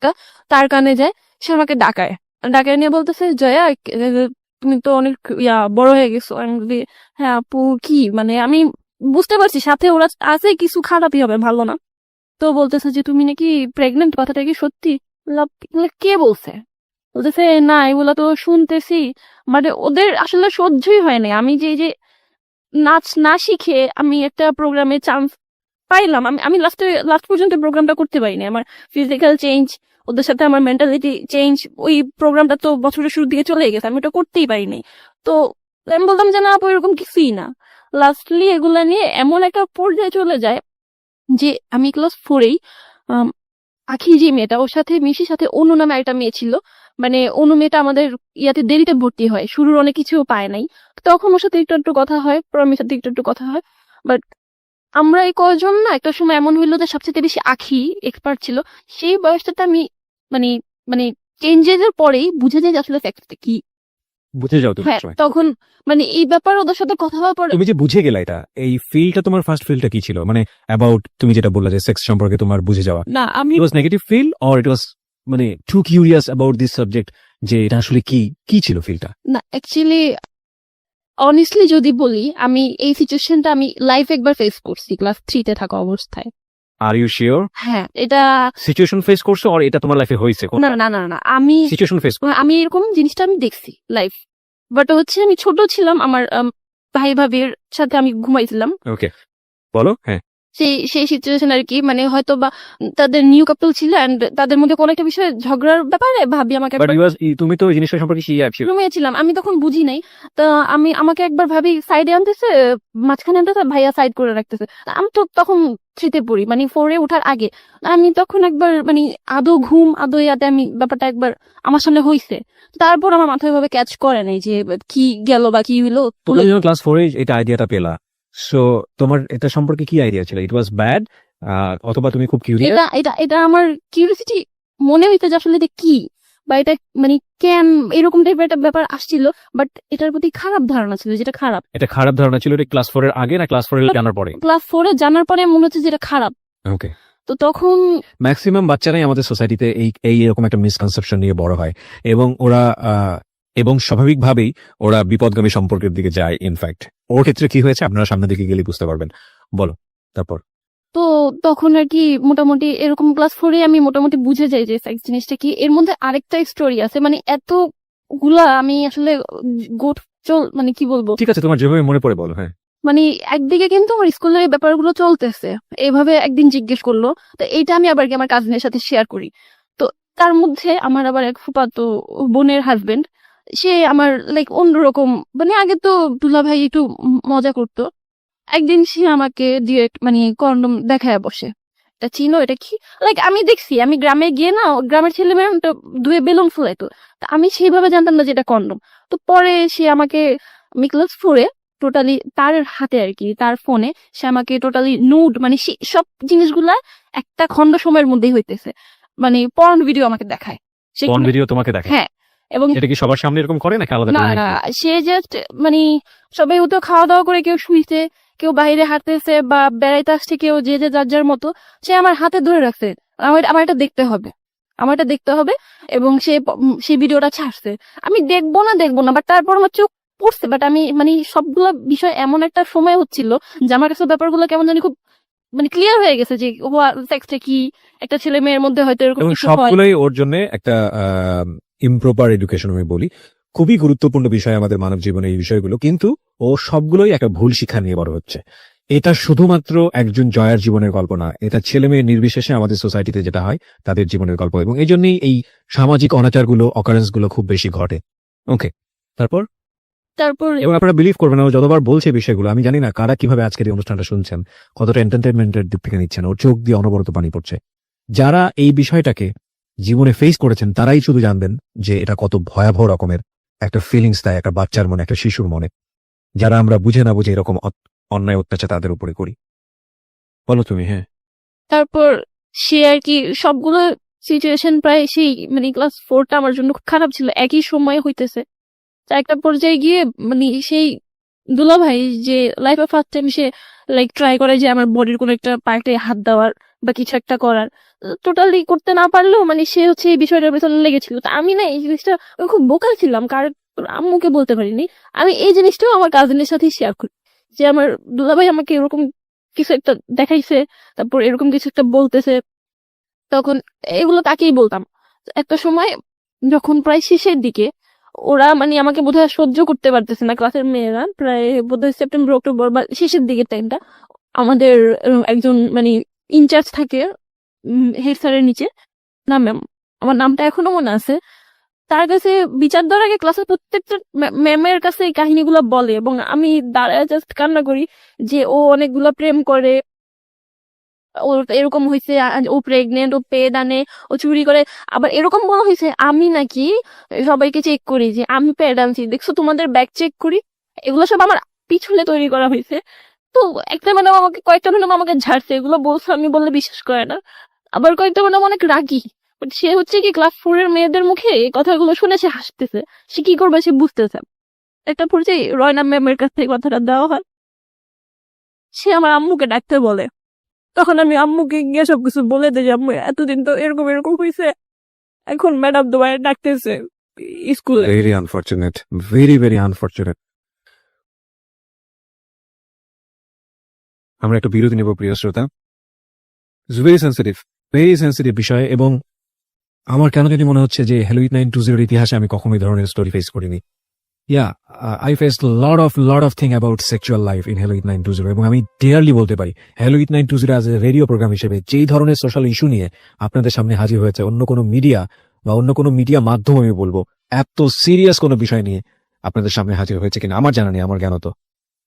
একটা, তার কানে যায়, সে আমাকে ডাকায় নিয়ে বলতেছে, জয়া তুমি তো অনেক বড় হয়ে গেছো। আমি বলি, হ্যাঁ আপু কি, মানে আমি বুঝতে পারছি সাথে ওরা আছে কিছু খারাপই হবে, ভালো না। তো বলতেছে যে তুমি নাকি প্রেগনেন্ট, কথাটা কি সত্যি? বললাম, কে বলছে? বলতেছে না এগুলা তো শুনতেছি, মানে ওদের আসলে সহ্যই হয় না আমি যে এই যে নাচ না শিখে আমি একটা প্রোগ্রামে চান্স পাইলাম, আমি লাস্ট পর্যন্ত প্রোগ্রামটা করতে পারিনি। আমার ফিজিক্যাল চেঞ্জ, ওদের সাথে আমার মেন্টালিটি চেঞ্জ, ওই প্রোগ্রামটা তো বছরের শুরু দিকে চলে গেছে, আমি ওটা করতেই পারিনি। তো আমি বলতাম যে না আপু এরকম কিছুই না। লাস্টলি এগুলা নিয়ে এমন একটা পর্যায়ে চলে যায় যে আমি ক্লাস 4-এই আখি যে মেয়েটা, ওর সাথে মিশির সাথে অনু নামে একটা মেয়ে ছিল, মানে অনু মেয়েটা আমাদের ইয়াতে দেরিতে ভর্তি হয়, শুরুর অনেক কিছু পায় নাই, তখন ওর সাথে একটু একটু কথা হয়, প্রমির সাথে একটু একটু কথা হয়। বাট আমরা এই কয়জন না একটা সময় এমন হইলো যে সবচেয়ে বেশি আখি এক্সপার্ট ছিল। সেই বয়সটাতে আমি মানে মানে চেঞ্জেস এর পরেই বুঝে যাই যে আসলে ফ্যাক্টটা কি। বুঝে যাও তুমি হ্যাঁ সময়। তখন মানে এই ব্যাপারে ওদের সাথে কথা হওয়ার পর তুমি যে বুঝে গেলা এটা, এই ফিলটা তোমার ফার্স্ট ফিলটা কি ছিল? মানে অ্যাবাউট তুমি যেটা বললা যে সেক্স সম্পর্কে তোমার বুঝে যাওয়া, না আমি it was negative feel or it was মানে too curious about this subject, যে এটা আসলে কি ছিল ফিলটা? না অ্যাকচুয়ালি অনেস্টলি যদি বলি, আমি এই সিচুয়েশনটা আমি লাইফ একবার ফেস করছি ক্লাস 3-তে থাকা অবস্থায়। আর ইউ শিওর হ্যাঁ এটা সিচুয়েশন ফেস করছো অর এটা তোমার লাইফে হয়েছে? না না না না আমি সিচুয়েশন ফেস। আমি এরকম জিনিসটা আমি দেখছি লাইফ, বাট হচ্ছে আমি ছোট ছিলাম, আমার ভাই ভাবির সাথে আমি ঘুমাইছিলাম, ওকে বলো। হ্যাঁ, সেই সেই সিচুয়েশন আর কি, মানে হয়তো বা তাদের নিউ কাপল ছিল এন্ড তাদের মধ্যে কোনো একটা বিষয়ে ঝগড়ার ব্যাপারে ভাবি আমাকে বাট তুমি তো এই জিনিসটা সম্পর্কে শিওর। রুমে ছিলাম, আমি তখন বুঝি নাই। তো আমাকে একবার ভাবি সাইডে আনতেছে, মাঝখানে আনতেছে, ভাইয়া সাইড করে রাখতেছে। আমি তো তখন 3-তে পড়ি, মানে 4-এ ওঠার আগে। আমি তখন একবার মানে আদো ঘুম আদো ইয়াতে আমি ব্যাপারটা একবার আমার সামনে হইছে, তারপর আমার মাথায় ভাবে ক্যাচ করে নাই যে কি গেল বা কি হইলো। তুমি যখন ক্লাস 4 এ এটা আইডিয়াটা পেলা, সো তোমার এটা সম্পর্কে কি আইডিয়া ছিল? ইট ওয়াজ ব্যাড অথবা তুমি খুব কিউরিয়াস? এটা এটা এটা আমার কিউরিওসিটি মনে হইতে যে আসলে এটা কি, বা এটা মানে কেন এরকম টাইপের একটা ব্যাপার আসছিল, বাট এটার প্রতি খারাপ ধারণা ছিল, যেটা খারাপ। এটা খারাপ ধারণা ছিল এটা ক্লাস 4 এর আগে না ক্লাস 4 এর জানার পরে? ক্লাস 4-এ জানার পরে মনে হচ্ছে যেটা খারাপ। ওকে। তো তখন ম্যাক্সিমাম বাচ্চারাই আমাদের সোসাইটিতে এই এরকম একটা মিসকনসেপশন নিয়ে বড় হয়, এবং ওরা এবং স্বাভাবিকভাবেই ওরা বিপদগামী সম্পর্কের দিকে যায়। ইনফ্যাক্ট ওর ক্ষেত্রে কি হয়েছে আপনারা সামনের দিকে গেলে বুঝতে পারবেন। বলো তারপর। তো তখন আর কি মোটামুটি এরকম ক্লাস 4-এ আমি মোটামুটি বুঝে যাই যে সেক্স জিনিসটা কি। এর মধ্যে আরেকটা স্টোরি আছে, মানে এতগুলা আমি আসলে গোট মানে কি বলবো, ঠিক আছে, তোমার যেভাবে মনে পড়ে বলো। হ্যাঁ, মানে একদিকে কিন্তু আমার স্কুলের এই ব্যাপারগুলো চলতেছে, এইভাবে একদিন জিজ্ঞেস করলো, তো এইটা আমি আবার কি আমার কাজিনের সাথে শেয়ার করি। তো তার মধ্যে আমার আবার এক ফুফাতো বোনের হাজবেন্ড, সে আমার লাইক অন্যরকম, মানে আগে তো দুলা ভাই একটু মজা করতো, একদিন সে আমাকে ডিরেক্ট মানে কন্ডম দেখায় বসে, এটা চিনো এটা কি? লাইক আমি দেখছি, আমি গ্রামে গিয়ে না গ্রামের ছেলে মেয়ে ধুয়ে বেলুন ফুলাইতো, তা আমি সেইভাবে জানতাম না যে এটা কন্ডম। তো পরে সে আমাকে, আমি ক্লাস 4-এ টোটালি তার হাতে আর কি, তার ফোনে সে আমাকে টোটালি নুড, মানে সব জিনিসগুলা একটা খন্ড সময়ের মধ্যেই হইতেছে, মানে পর্ন ভিডিও আমাকে দেখায়। কোন ভিডিও তোমাকে দেখে? হ্যাঁ, এবং এটা কি সবার সামনে এরকম করে নাকি আলাদা না করে? না সে জাস্ট মানে সবাই তো খাওয়া দাওয়া করে কেউ শুইছে, কেউ বাইরে হাঁটতেছে বা বেড়াইতে আসছে, কেউ যে যে যার যার মতো, সে আমার হাতে ধরে রাখছে, আমার এটা দেখতে হবে, আমার এটা দেখতে হবে, এবং সেই ভিডিওটা ছাড়ছে। আমি দেখবো না বাট তারপর আমার চোখ পড়ছে, বাট আমি মানে সবগুলো বিষয় এমন একটা সময় হচ্ছিল যে আমার কাছে ব্যাপারগুলো কেমন জানি খুব মানে ক্লিয়ার হয়ে গেছে যে সেক্সটা কি, একটা ছেলে মেয়ের মধ্যে হয়তো এরকম এবং কিছু হয়। সবগুলোই ওর জন্য একটা ইমপ্রপার এডুকেশন আমি বলি। খুবই গুরুত্বপূর্ণ বিষয় আমাদের মানব জীবনে এই বিষয়গুলো, কিন্তু ও সবগুলোই একটা ভুল শিক্ষা নিয়ে বড় হচ্ছে। এটা শুধুমাত্র একজন জয়ার জীবনের গল্প না, এটা ছেলে মেয়ে নির্বিশেষে আমাদের সোসাইটিতে যেটা হয় তাদের জীবনের গল্প, এবং এই জন্যই এই সামাজিক অনাচারগুলো অকারেন্স গুলো খুব বেশি ঘটে। ওকে, তারপর এবং আপনারা বিলিভ করবেন না, ও যতবার বলছে বিষয়গুলো, আমি জানি না কারা কিভাবে আজকের এই অনুষ্ঠানটা শুনছেন, কতটা এন্টারটেনমেন্টের দিক থেকে নিচ্ছেন, ওর চোখ দিয়ে অনবরত পানি পড়ছে। যারা এই বিষয়টাকে জীবনে ফেস করেছেন তারাই শুধু জানবেন যে এটা কত ভয়াবহ রকমের একটা ফিলিংস দেয় একটা বাচ্চার মনে, একটা শিশুর মনে, যারা আমরা বুঝে না বুঝে এরকম অন্যায় অত্যাচার তাদের উপরে করি। বলো তুমি। হ্যাঁ, তারপর সে আর কি সবগুলো সিচুয়েশন প্রায় সেই মানে ক্লাস 4টা আমার জন্য খুব খারাপ ছিল, একই সময় হইতেছে। তো একটা পর্যায়ে গিয়ে মানে সেই দুলা ভাই যে লাইফে ফার্স্ট টাইম সে লাইক ট্রাই করে যে আমার বডির কোনো একটা পার্টে হাত দেওয়ার, বা কিছু একটা করার, টোটালি করতে না পারলেও মানে সে হচ্ছে এই বিষয়টার পেছনে লেগেছিল। তো আমি না এই জিনিসটা আমি খুব বোকা ছিলাম, কারণ আম্মুকে বলতে পারিনি। আমি এই জিনিসটাও আমার কাজিনের সাথে শেয়ার করি যে আমার দুলাভাই আমাকে এরকম কিছু একটা দেখাইছে, তারপর এরকম কিছু একটা বলতেছে, তখন এগুলো তাকেই বলতাম। একটা সময় যখন প্রায় শেষের দিকে ওরা মানে আমাকে বোধহয় সহ্য করতে পারতেছে না, ক্লাসের মেয়েরা, প্রায় বোধহয় সেপ্টেম্বর অক্টোবর বা শেষের দিকের টাইমটা, আমাদের একজন মানে ইনচার্জ থাকে হেড স্যারের নিচে, না ম্যাম, আমার নামটা এখনো মনে আছে, তার কাছে বিচার দেওয়ার আগে ক্লাসের প্রত্যেকটা ম্যামের কাছে এই কাহিনীগুলো বলে, এবং আমি দাঁড়ায় জাস্ট কান্না করি যে ও অনেকগুলা প্রেম করে, ওর এরকম হয়েছে, ও প্রেগনেন্ট, ও পেড আনে, ও চুরি করে। আবার এরকম বলা হয়েছে আমি নাকি সবাইকে চেক করি যে আমি পেড আনছি, দেখছো তোমাদের ব্যাগ চেক করি। এগুলো সব আমার পিছনে তৈরি করা হয়েছে। তো একটা ম্যাডাম আমাকে, কয়েকটা ম্যাডাম আমাকে ঝাড়ছে, এগুলো বলছে, আমি বললে বিশ্বাস করে না। আবার কয়েকটা ম্যাডাম অনেক রাগী, বাট সে হচ্ছে কি ক্লাস 4 এর মেয়েদের মুখে এই কথাগুলো শুনে সে হাসতেছে, সে কি করবে সে বুঝতেছে। একটা পর্যায়ে রয়না ম্যামের কাছে এই কথাটা দেওয়া হয়, সে আমার আম্মুকে ডাকতে বলে। তখন আমি আম্মুকে গিয়ে সবকিছু বলে দিই যে আম্মু এতদিন তো এরকম এরকম হয়েছে, এখন ম্যাডাম তোমার ডাকতেছে স্কুলে। Very unfortunate, very very unfortunate. আমরা একটা বিরতি নেব প্রিয় শ্রোতা। ভেরি সেন্সিটিভ বিষয়, এবং আমার কেন জানি মনে হচ্ছে যে হ্যালোইড 920 ইতিহাসে আমি কখনো এই ধরনের স্টোরি ফেস করিনি। I faced lot of thing about sexual life in Hello It 920, এবং আমি ডেয়ারলি বলতে পারি Hello It 920 as a radio programme হিসেবে যেই ধরনের সোশ্যাল ইস্যু নিয়ে আপনাদের সামনে হাজির হয়েছে, অন্য কোনো মিডিয়া বা অন্য কোনো মিডিয়া মাধ্যম আমি বলবো এত সিরিয়াস কোনো বিষয় নিয়ে আপনাদের সামনে হাজির হয়েছে কিনা আমার জানা নেই, আমার জ্ঞানত।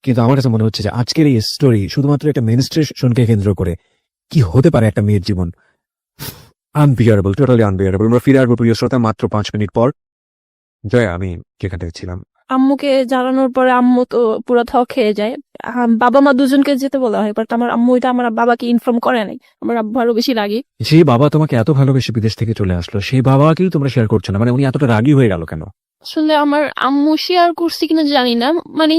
কিন্তু আমার কাছে মনে হচ্ছে যে আজকের এই স্টোরি শুধুমাত্র একটা মেনস্ট্রেশনকে কেন্দ্র করে কি হতে পারে একটা মেয়ের জীবন, আনবিয়ারেবল, টোটালি আনবিয়ারেবল। আমরা ফিরে আসবো প্রিয় শ্রোতা মাত্র 5 মিনিট পর। জয়া, আমি যেখানে ছিলাম, আম্মুকে জানানোর পরে আম্মু তো পুরো থ খেয়ে যায়। বাবা মা দুজনকে যেতে বলা হয়, বাট আমার আম্মু এটা আমার বাবাকে ইনফর্ম করে নাই। আমার আব্বু আরো বেশি রাগী। যে বাবা তোমাকে এত ভালোবেসে বিদেশ থেকে চলে আসলো সেই বাবাকেও তোমরা শেয়ার করছো না, মানে উনি এতটা রাগী হয়ে গেল কেন? আসলে আমার আম্মু শেয়ার করছে কিনা জানি না, মানে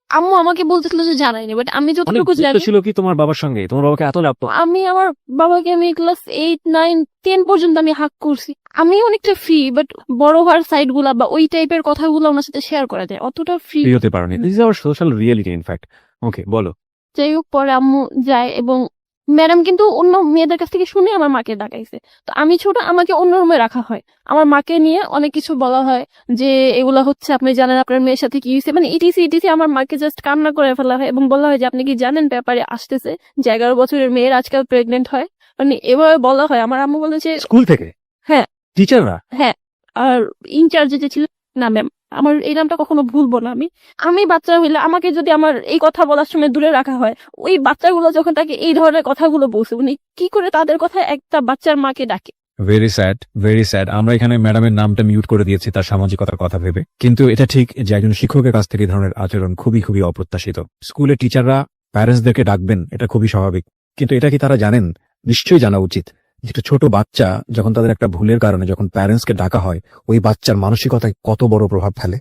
আম্মু আমাকে বলতেছিল যে জানাইনি, বাট আমি যতটুকু জানি ছিল কি তোমার বাবার সঙ্গে, তোমার বাবাকে এত লাগতো? আমি আমার বাবাকে আমি ক্লাস 8, 9, 10 পর্যন্ত আমি হাক করছি। আমি অনেকটা ফ্রি, বাট বড় হওয়ার সাইড গুলা বা ওই টাইপের কথাগুলো ওনার সাথে শেয়ার করা যায়, অতটা ফ্রি হতে পারোনি। This is our social reality in fact. Okay, বলো। যাই হোক, পরে আম্মু যায় এবং ম্যাডাম কিন্তু অন্য মেয়েদের কাছ থেকে শুনে আমার মাকে ডাকাইছে। তো আমি ছোট, আমাকে অন্য রুমে রাখা হয়, আমার মাকে নিয়ে অনেক কিছু বলা হয় যে এগুলা হচ্ছে আপনি জানেন আপনার মেয়ের সাথে কি হয়েছে, মানে ইটিসি ইটিসি। আমার মাকে জাস্ট কান্না করে ফেলা হয় এবং বলা হয় যে আপনি কি জানেন ব্যাপারে আসতেছে যে 11 বছরের মেয়ের আজকাল প্রেগনেন্ট হয়, মানে এভাবে বলা হয়। আমার আম্মু বলে যে স্কুল থেকে? হ্যাঁ, টিচাররা? হ্যাঁ। আর ইনচার্জে যে ছিল, না ম্যাম, আমার এই নামটা কখনো ভুলবো না। আমি বাচ্চা হইলে আমাকে যদি আমার এই কথা বলার সময় দূরে রাখা হয়, ওই বাচ্চাগুলো যখন তাকে এই ধরনের কথাগুলো বলছে, উনি কি করে তাদের কথা একটা বাচ্চার মাকে ডাকে? Very sad, very sad. আমরা এখানে ম্যাডামের নামটা মিউট করে দিয়েছি তার সামাজিকতার কথা ভেবে, কিন্তু এটা ঠিক যে একজন শিক্ষকের কাছ থেকে এই ধরনের আচরণ খুবই খুবই অপ্রত্যাশিত। স্কুলের টিচাররা প্যারেন্টসদেরকে ডাকবেন, এটা খুবই স্বাভাবিক, কিন্তু এটা কি তারা জানেন? নিশ্চয়ই জানা উচিত। একটা ছোট বাচ্চা যখন তাদের একটা ভুলের কারণে যখন প্যারেন্টসকে ডাকা হয়, ওই বাচ্চার মানসিকতায় কত বড় প্রভাব ফেলে,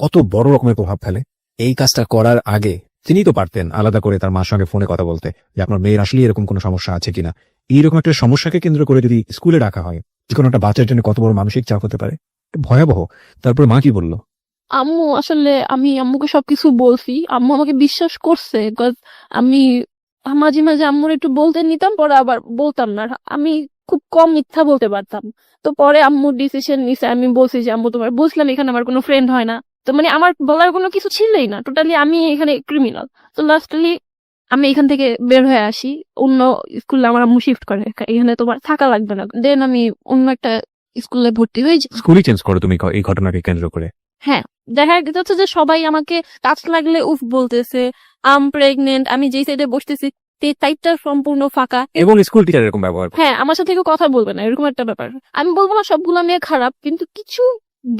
কত বড় রকমের প্রভাব ফেলে। এই কাজটা করার আগে তিনি তো পারতেন আলাদা করে তার মার সঙ্গে ফোনে কথা বলতে যে আপনার মেয়ের আসলে এরকম কোনো সমস্যা আছে কিনা। এইরকম একটা সমস্যাকে কেন্দ্র করে যদি স্কুলে ডাকা হয়, যে কোনো একটা বাচ্চার জন্য কত বড় মানসিক চাপ হতে পারে, ভয়াবহ। তারপর মা কি বললো? আম্মু আসলে আমি আম্মুকে সবকিছু বলছি, আম্মু আমাকে বিশ্বাস করছে, বিকজ আমি মাঝে মাঝে আম্মুর একটু বলতে নিতাম, পরে আবার বলতাম না। আমি খুব কম মিথ্যা বলতে পারতাম। তো পরে আম্মু ডিসিশন নিছে, আমি বলছি যে আম্মু তোমার বুঝলাম এখানে আমার কোনো ফ্রেন্ড হয় না, তো মানে আমার বলার কোনো কিছু ছিলই না, টোটালি আমি এখানে ক্রিমিনাল। তো লাস্টলি আমি এখান থেকে বের হয়ে আসি, অন্য স্কুলে আমার আম্মু শিফট করে, এখানে তোমার থাকা লাগবে না। দেন আমি অন্য একটা স্কুলে ভর্তি হয়ে যাই। স্কুলই চেঞ্জ করো তুমি এই ঘটনাকে কেন্দ্র করে? হ্যাঁ, দেখা যাচ্ছে যে সবাই আমাকে কাজ লাগলে উফ বলতেছে, আম প্রেগনেন্ট, আমি যেই সাইডে বসতেছি সাইডটা সম্পূর্ণ ফাঁকা, এবং স্কুল টিচার এরকম ব্যবহার করে। হ্যাঁ, আমার সাথে কেউ কথা বলবে না, এরকম একটা ব্যাপার। আমি বলবো না সবগুলো মেয়ে খারাপ, কিন্তু কিছু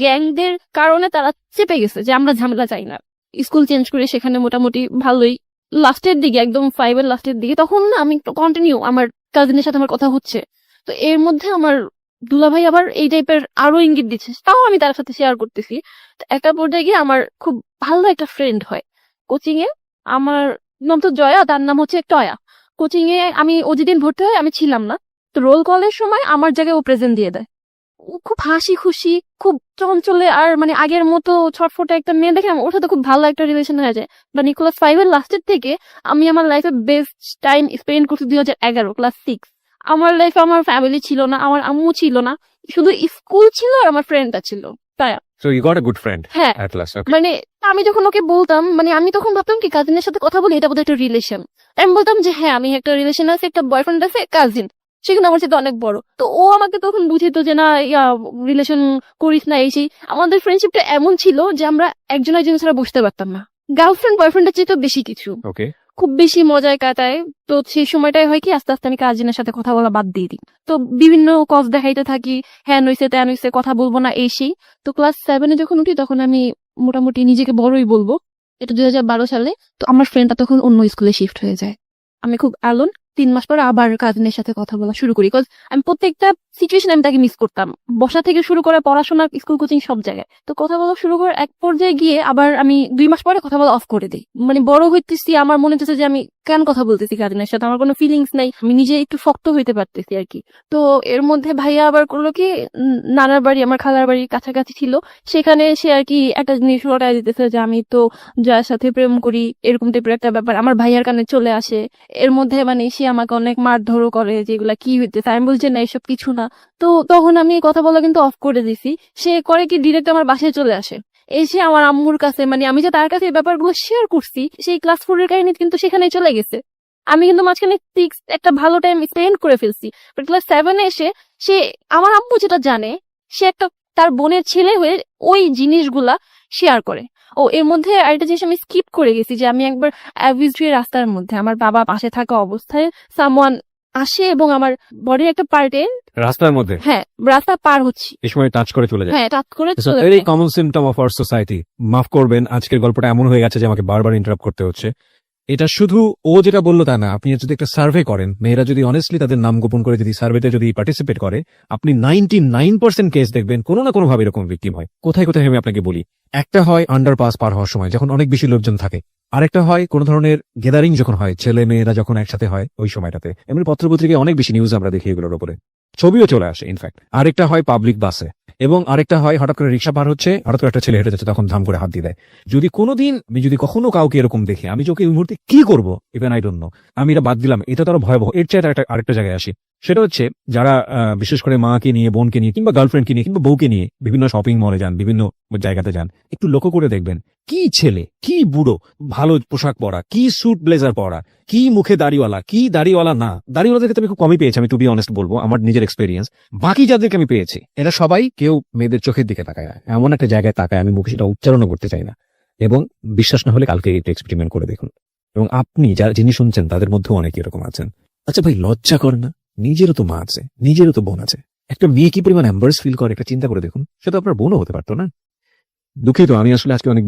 গ্যাংদের কারণে তারা চেপে গেছে যে আমরা ঝামেলা চাই না। স্কুল চেঞ্জ করে সেখানে মোটামুটি ভালোই, লাস্টের দিকে একদম 5 এর লাস্টের দিকে, তখন না আমি কন্টিনিউ আমার কাজিনের সাথে আমার কথা হচ্ছে। তো এর মধ্যে আমার দুলাভাই আবার এই টাইপের আরো ইঙ্গিত দিচ্ছে, তাও আমি তার সাথে শেয়ার করতেছি। তো একটা পর্যায়ে গিয়ে আমার খুব ভালো একটা ফ্রেন্ড হয় কোচিং এ, আমার নাম তো জয়া, তার নাম হচ্ছে টয়া। কোচিং এ ও যেদিন ভর্তি হয় আমি ছিলাম না, তো রোল কলের সময় আমার জায়গায় ও প্রেজেন্ট দিয়ে দেয়। ও খুব হাসি খুশি, খুব চঞ্চলে, আর মানে আগের মতো ছটফটে একটা মেয়ে দেখে ওর সাথে খুব ভালো একটা রিলেশন হয়ে যায়। বা ক্লাস 5 এর লাস্টের থেকে আমি আমার লাইফে বেস্ট টাইম স্পেন্ড করছি 2011 ক্লাস 6। আমার লাইফে আমার ফ্যামিলি ছিল না, আমার আম্মু ছিল না, শুধু স্কুল ছিল আর আমার ফ্রেন্ডটা ছিল, তাই। So you got a good friend হ্যাঁ, এট লাস্ট। মানে আমি যখন ওকে বলতাম, মানে আমি তখন ভাবতাম কি কাজিনের সাথে কথা বলি এটা বোধহয় একটা রিলেশন। আমি বলতাম যে হ্যাঁ আমি একটা রিলেশন আছে, একটা বয়ফ্রেন্ড আছে, কাজিন, সেখানে আমার সাথে অনেক বড়। তো ও আমাকে তখন বুঝিত যে না রিলেশন করিস না, এই সেই। আমাদের ফ্রেন্ডশিপটা এমন ছিল যে আমরা একজন একজন ছাড়া বুঝতে পারতাম না। গার্লফ্রেন্ড বয়ফ্রেন্ডের চেয়ে তো বেশি কিছু, ওকে। খুব বেশি মজায় কাটায়। তো সেই সময়টাই হয় কি আস্তে আস্তে আমি কাজিনের সাথে কথা বলা বাদ দিয়ে দিই। তো বিভিন্ন কজ দেখাইতে থাকি, হ্যাঁ নইছে ত্যান হইছে, কথা বলবো না, এই সেই। তো ক্লাস 7 যখন উঠি তখন আমি মোটামুটি নিজেকে বড়ই বলবো, এটা 2012 সালে। তো আমার ফ্রেন্ডটা তখন অন্য স্কুলে শিফট হয়ে যায়। আমি খুব অ্যালোন। 3 মাস পর আবার কাজিনের সাথে কথা বলা শুরু করি, বিকজ আমি প্রত্যেকটা সিচুয়েশন আমি তাকে মিস করতাম, বসা থেকে শুরু করে পড়াশোনা, স্কুল, কোচিং, সব জায়গায়। তো কথা বলা শুরু করে এক পর্যায়ে গিয়ে আবার আমি 2 মাস পরে কথা বলা অফ করে দিই। মানে বড় হইতেছি, আমার মনে হচ্ছে যে আমি কেন কথা বলতেছি কাজিনের সাথে, আমার কোনো ফিলিংস নাই, আমি নিজে একটু শক্ত হইতে পারতেছি আর কি। তো এর মধ্যে ভাইয়া আবার করলো কি, নানার বাড়ি আমার খালার বাড়ির কাছাকাছি ছিল, সেখানে সে আর কি একটা জিনিস রটায় দিতেছে যে আমি তো যার সাথে প্রেম করি, এরকম টাইপের একটা ব্যাপার আমার ভাইয়ার কানে চলে আসে। এর মধ্যে মানে সে আমাকে অনেক মারধরও করে, যেগুলা কি হইতেছে। আমি বলছি না এসব কিছু না। তো তখন আমি কথা বলা কিন্তু অফ করে দিছি। সে করে কি ডিরেক্ট আমার বাসায় চলে আসে, এসে আমার আম্মুর কাছে, মানে আমি যে তার কাছে এই ব্যাপারগুলো শেয়ার করছি, সেই ক্লাস 4 এর কাহিনী কিন্তু সেখানে চলে গেছে। আমি কিন্তু মাঝখানে 6 একটা ভালো টাইম স্পেন্ড করে ফেলছি, বাট ক্লাস 7 এসে সে, আমার আম্মু যেটা জানে, সে একটা তার বোনের ছেলে হয়ে ওই জিনিসগুলা শেয়ার করে। ও এর মধ্যে আরেকটা জিনিস আমি স্কিপ করে গেছি, যে আমি একবার অ্যাভিজুয়ে রাস্তার মধ্যে আমার বাবা পাশে থাকা অবস্থায় সামওয়ান আসে এবং আমার বডির একটা পার্টে, রাস্তার মধ্যে, হ্যাঁ রাস্তা পার হচ্ছি, এই সময় টাচ করে চলে যায়। হ্যাঁ টাচ করে It's a চলে very যায়। common symptom of our society. মাফ করবেন, আজকের গল্পটা এমন হয়ে গেছে যে আমাকে বারবার ইন্টারাপ্ট করতে হচ্ছে। এটা শুধু ও যেটা বললো তা না, আপনি যদি একটা সার্ভে করেন, মেয়েরা যদি অনেস্টলি তাদের নাম গোপন করে যদি সার্ভেতে যদি পার্টিসিপেট করে, আপনি 99% কেস দেখবেন কোনো না কোনো ভাবে এরকম ভিকটিম হয়। কোথায় কোথায় আমি আপনাকে বলি, একটা হয় আন্ডারপাস পার হওয়ার সময় যখন অনেক বেশি লোকজন থাকে, আরেকটা হয় কোনো ধরনের গ্যাদারিং যখন হয়, ছেলে মেয়েরা যখন একসাথে হয় ওই সময়টাতে। এমনি পত্রপত্রিকায় অনেক বেশি নিউজ আমরা দেখি এগুলোর উপরে, ছবিও চলে আসে ইনফ্যাক্ট। আরেকটা হয় পাবলিক বাসে, এবং আরেকটা হয় হঠাৎ করে রিক্সা পার হচ্ছে, হঠাৎ করে একটা ছেলে হেঁটে যাচ্ছে, তখন ধাম করে হাত দিয়ে দেয়। যদি কোনোদিন আমি যদি কখনো কাউকে এরকম দেখি, আমি ওকে এই মুহূর্তে কি করবো ইভেন আই ডোন্ট নো। আমি এটা বাদ দিলাম, এটা তো আরো ভয়াবহ। এর চেয়ে আরেকটা জায়গায় আসি, সেটা হচ্ছে যারা বিশেষ করে মাকে নিয়ে, বোনকে নিয়ে, কিংবা গার্লফ্রেন্ডকে নিয়ে, কিংবা বউকে নিয়ে বিভিন্ন শপিং মলে যান, বিভিন্ন জায়গাতে যান, একটু লক্ষ্য করে দেখবেন কি ছেলে, কি বুড়ো, ভালো পোশাক পরা, কি স্যুট ব্লেজার পরা, কি মুখে দাড়িওয়ালা, কি দাড়িওয়ালা না। দাড়িওয়ালাদেরকে আমি খুব কমই পেয়েছি, আমি টু বি অনেস্ট বলবো, আমার নিজের এক্সপিরিয়েন্স। বাকি যাদেরকে আমি পেয়েছি এরা সবাই কেউ মেয়েদের চোখের দিকে তাকায় না, এমন একটা জায়গায় তাকায় আমি মুখে সেটা উচ্চারণও করতে চাই না। এবং বিশ্বাস না হলে কালকে এটা এক্সপেরিমেন্ট করে দেখুন। এবং আপনি যারা যিনি শুনছেন তাদের মধ্যেও অনেকে এরকম আছেন। আচ্ছা ভাই, লজ্জা করে না? নিজেরও তো মা আছে, নিজেরও তো বোন আছে। একটা মেয়ে কি পরিমাণ এম্বারেস ফিল করে একটা চিন্তা করে দেখুন। সেটা আপনার বোনও হতে পারতো না? দুঃখিত, আমি আসলে আজকে অনেক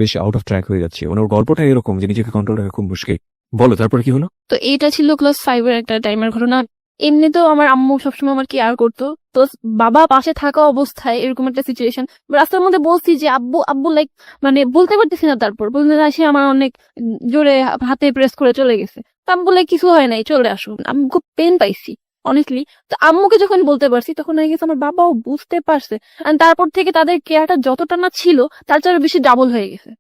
বেশি আউট অফ ট্র্যাক হয়ে যাচ্ছি। মানে ওর গল্পটা এরকম যে নিজেকে কন্ট্রোল রাখা খুব মুশকিল। বলো তারপরে কি হলো? তো এটা ছিল ক্লাস 5 এর একটা টাইমের ঘটনা। এমনিতেও আমার আম্মু সবসময় আমার কেয়ার করতো, তো বাবা পাশে থাকা অবস্থায় এরকম একটা সিচুয়েশন, রাস্তার মধ্যে বলছি যে আব্বু আব্বু, লাইক মানে বলতে পারতেছি না, তারপর বলতে আসে আমার অনেক জোরে হাতে প্রেস করে চলে গেছে। তো আম্মু বলে কিছু হয় নাই, চলে আসো। আমি খুব পেন পাইছি অনেস্টলি। তো আম্মুকে যখন বলতে পারছি তখন হয়ে গেছে আমার বাবাও বুঝতে পারছে, and তারপর থেকে তাদের কেয়ারটা যতটা না ছিল তার চেয়ে বেশি ডাবল হয়ে গেছে।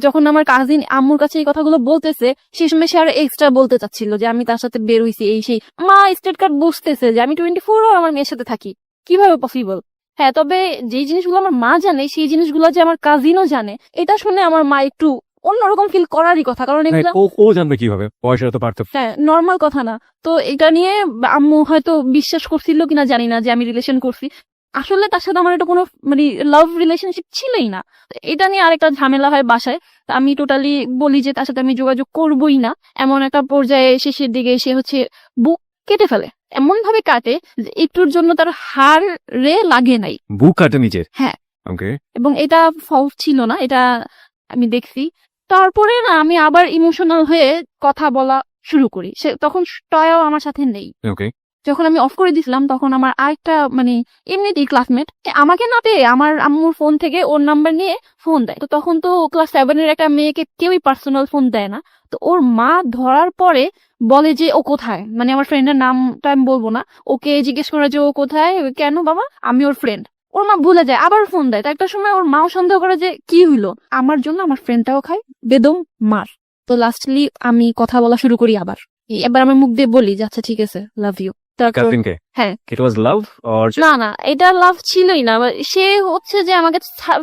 যখন আমার কাজিন আম্মুর কাছে এই কথাগুলো বলতেছে, সেই সময় সে আরো এক্সট্রা বলতে চাচ্ছিল যে আমি তার সাথে বের হইছি, এই সেই। মা স্টেট কার্ড বুঝতেছে যে আমি 24 আওয়ার আমার মেয়ের সাথে থাকি, কিভাবে পসিবল? হ্যাঁ, তবে যেই জিনিসগুলো আমার মা জানে সেই জিনিসগুলো যে আমার কাজিনও জানে, এটা শুনে আমার মা একটু অন্যরকম ফিল করারই কথা, কারণ এগুলো ও জানবে কিভাবে? পয়সাটা তো পারতো। হ্যাঁ নর্মাল কথা না। তো এটা নিয়ে আম্মু হয়তো বিশ্বাস করছিল কিনা জানি না যে আমি রিলেশন করছি। আসলে তার সাথে আমার এটা কোনো মানে লাভ রিলেশনশিপ ছিলই না। তো এটা নিয়ে আরেকটা ঝামেলা হয় বাসায়। তো আমি টোটালি বলি যে তার সাথে আমি যোগাযোগ করবোই না। এমন একটা পর্যায়ে শেষের দিকে সে হচ্ছে বুক কেটে ফেলে, এমন ভাবে কাটে যে একটুর জন্য তার হাড় রে লাগে নাই। বুক কাটে নিজের? হ্যাঁ। ওকে। এবং এটা ফলস ছিল না, এটা আমি দেখছি। তারপরে না আমি আবার ইমোশনাল হয়ে কথা বলা শুরু করি, সে তখন টয়াও আমার সাথে নেই। ওকে। যখন আমি অফ করে দিছিলাম তখন আমার আরেকটা মানে এমনিতেই ক্লাসমেট আমাকে না পেয়ে আমার আম্মুর ফোন থেকে ওর নাম্বার নিয়ে ফোন দেয়। তো তখন তো ক্লাস 7-এর একটা মেয়েকে কেউই পার্সোনাল ফোন দেয় না। তো ওর মা ধরার পরে বলে যে ও কোথায়, মানে আমার ফ্রেন্ডের নামটা আমি বলবো না, ওকে জিজ্ঞেস করে যে ও কোথায়, কেন বাবা, আমি ওর ফ্রেন্ড। ওর মা ভুলে যায়, আবার ফোন দেয়। তো একটা সময় ওর মাও সন্দেহ করে যে কি হইলো, আমার জন্য আমার ফ্রেন্ডটাও খায় বেদম মার। তো লাস্টলি আমি কথা বলা শুরু করি আবার। এবার আমি মুখ দিয়ে বলি যে আচ্ছা ঠিক আছে, লাভ ইউ। তারপর কাজিনকে হ্যাঁ, ইট ওয়াজ লাভ অর না না, এটা লাভ ছিলই না। সে হচ্ছে যে আমাকে